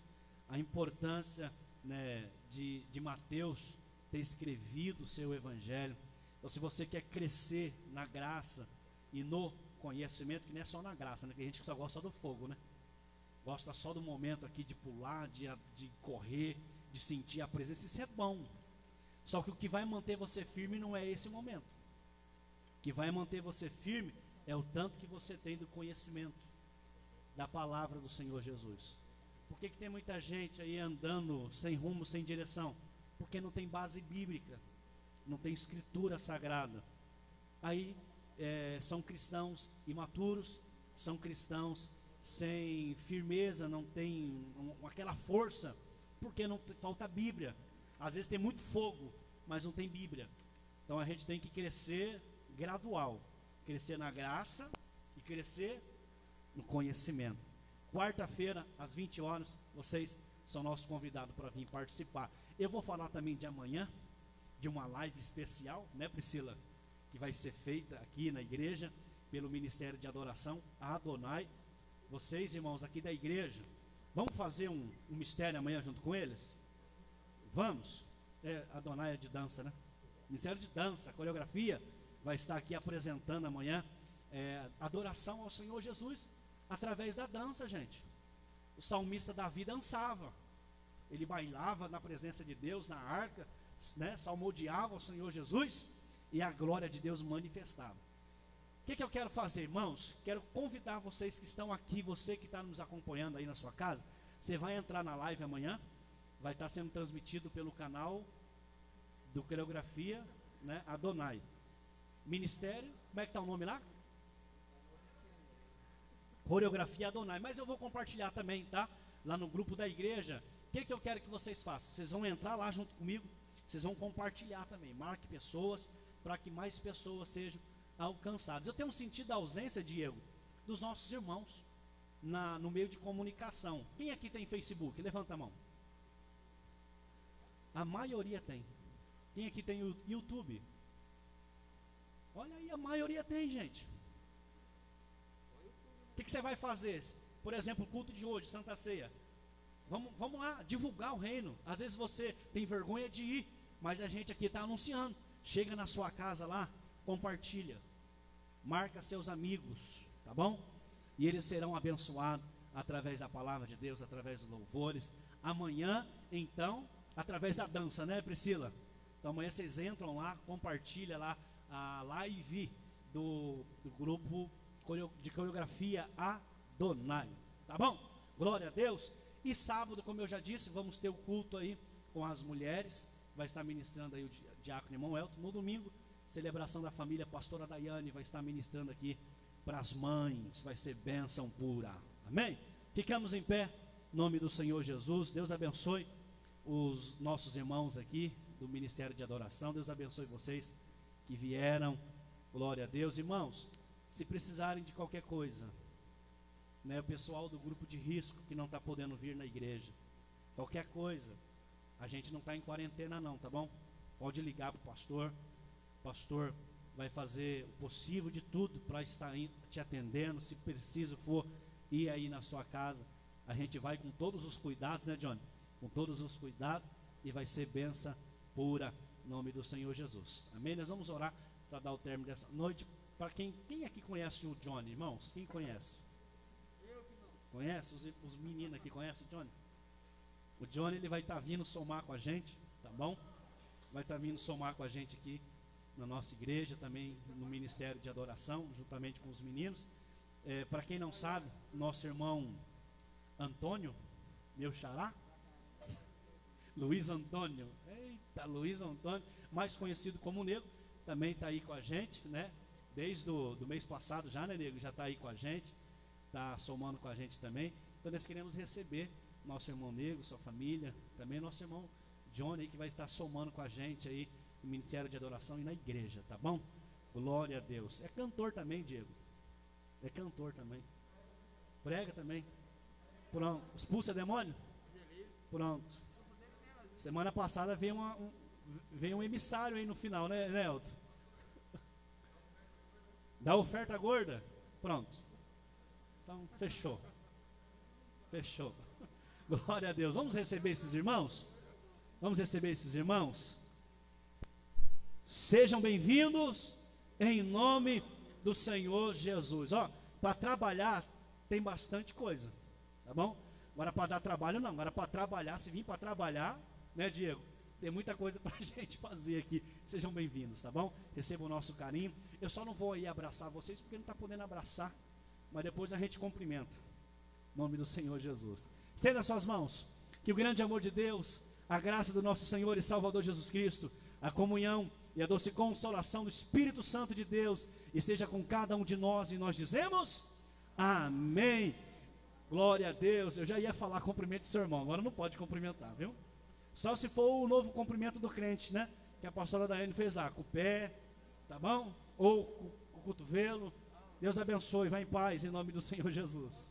a importância, né, de Mateus ter escrevido o seu Evangelho. Então, se você quer crescer na graça e no conhecimento, que não é só na graça, né? Que a gente só gosta do fogo, né? Gosta só do momento aqui de pular, de correr, de sentir a presença. Isso é bom. Só que o que vai manter você firme não é esse momento. O que vai manter você firme é o tanto que você tem do conhecimento da palavra do Senhor Jesus. Por que tem muita gente aí andando sem rumo, sem direção? Porque não tem base bíblica, não tem escritura sagrada. Aí são cristãos imaturos, são cristãos sem firmeza, não tem aquela força, porque falta Bíblia. Às vezes tem muito fogo, mas não tem Bíblia. Então a gente tem que crescer gradual, crescer na graça e crescer no conhecimento. Quarta-feira, às 20 horas, vocês são nossos convidados para vir participar. Eu vou falar também de amanhã, de uma live especial, né, Priscila? Que vai ser feita aqui na igreja, pelo Ministério de Adoração, a Adonai. Vocês, irmãos, aqui da igreja, vamos fazer um mistério amanhã junto com eles? Vamos? Adonai é de dança, né? Ministério de Dança, a coreografia, vai estar aqui apresentando amanhã adoração ao Senhor Jesus, através da dança, gente. O salmista Davi dançava, ele bailava na presença de Deus, na arca, né? Salmodiava ao Senhor Jesus, e a glória de Deus manifestava. O que eu quero fazer, irmãos? Quero convidar vocês que estão aqui, você que está nos acompanhando aí na sua casa, você vai entrar na live amanhã, vai estar sendo transmitido pelo canal do Coreografia, né, Adonai. Ministério, como é que está o nome lá? Coreografia Adonai, mas eu vou compartilhar também, tá? Lá no grupo da igreja. O que eu quero que vocês façam? Vocês vão entrar lá junto comigo, vocês vão compartilhar também, marque pessoas, para que mais pessoas sejam alcançadas. Eu tenho sentido a ausência, Diego, dos nossos irmãos no meio de comunicação. Quem aqui tem Facebook? Levanta a mão. A maioria tem. Quem aqui tem YouTube? Olha aí, a maioria tem, gente. O que você vai fazer? Por exemplo, o culto de hoje, Santa Ceia. Vamos lá, divulgar o reino. Às vezes você tem vergonha de ir, mas a gente aqui está anunciando. Chega na sua casa lá, compartilha, marca seus amigos, tá bom? E eles serão abençoados através da palavra de Deus, através dos louvores. Amanhã, então, através da dança, né, Priscila? Então amanhã vocês entram lá, compartilha lá a live do grupo de coreografia Adonai, tá bom? Glória a Deus. E sábado, como eu já disse, vamos ter o culto aí com as mulheres. Vai estar ministrando aí o diácono irmão Elton. No domingo, celebração da família, a pastora Daiane vai estar ministrando aqui para as mães. Vai ser bênção pura. Amém? Ficamos em pé, em nome do Senhor Jesus. Deus abençoe os nossos irmãos aqui do Ministério de Adoração. Deus abençoe vocês que vieram. Glória a Deus. Irmãos, se precisarem de qualquer coisa, né, o pessoal do grupo de risco que não está podendo vir na igreja, qualquer coisa, a gente não está em quarentena não, tá bom? Pode ligar para o pastor vai fazer o possível de tudo para estar te atendendo. Se preciso for ir aí na sua casa, a gente vai com todos os cuidados, né, Johnny? Com todos os cuidados, e vai ser bênção pura, em nome do Senhor Jesus. Amém? Nós vamos orar para dar o término dessa noite. Para quem aqui conhece o Johnny, irmãos? Quem conhece? Conhece? Os meninos aqui conhecem o Johnny? O Johnny, ele vai estar vindo somar com a gente, tá bom? Vai estar vindo somar com a gente aqui na nossa igreja, também no Ministério de Adoração, juntamente com os meninos. Para quem não sabe, nosso irmão Antônio, meu xará, Luiz Antônio, eita, Luiz Antônio, mais conhecido como Nego, também está aí com a gente, né? Desde do mês passado já, né, Nego? Já está aí com a gente, está somando com a gente também. Então nós queremos receber nosso irmão Nego, sua família, também nosso irmão Johnny, que vai estar somando com a gente aí no Ministério de Adoração e na igreja, tá bom? Glória a Deus. É cantor também, Diego. É cantor também. Prega também. Pronto. Expulsa demônio? Pronto. Semana passada veio um emissário aí no final, né, Nelton? Da oferta gorda? Pronto. Então, fechou. Fechou. Glória a Deus. Vamos receber esses irmãos? Vamos receber esses irmãos? Sejam bem-vindos em nome do Senhor Jesus. Ó, para trabalhar tem bastante coisa, tá bom? Agora para dar trabalho não, agora para trabalhar, se vir para trabalhar, né, Diego? Tem muita coisa para a gente fazer aqui. Sejam bem-vindos, tá bom? Recebam o nosso carinho. Eu só não vou aí abraçar vocês porque não está podendo abraçar, mas depois a gente cumprimenta. Em nome do Senhor Jesus. Estenda as suas mãos. Que o grande amor de Deus, a graça do nosso Senhor e Salvador Jesus Cristo, a comunhão e a doce consolação do Espírito Santo de Deus esteja com cada um de nós, e nós dizemos amém. Glória a Deus. Eu já ia falar cumprimento do seu irmão, agora não pode cumprimentar, viu? Só se for o novo cumprimento do crente, né? Que a pastora Daiane fez lá, com o pé, tá bom? Ou com o cotovelo. Deus abençoe, vá em paz, em nome do Senhor Jesus.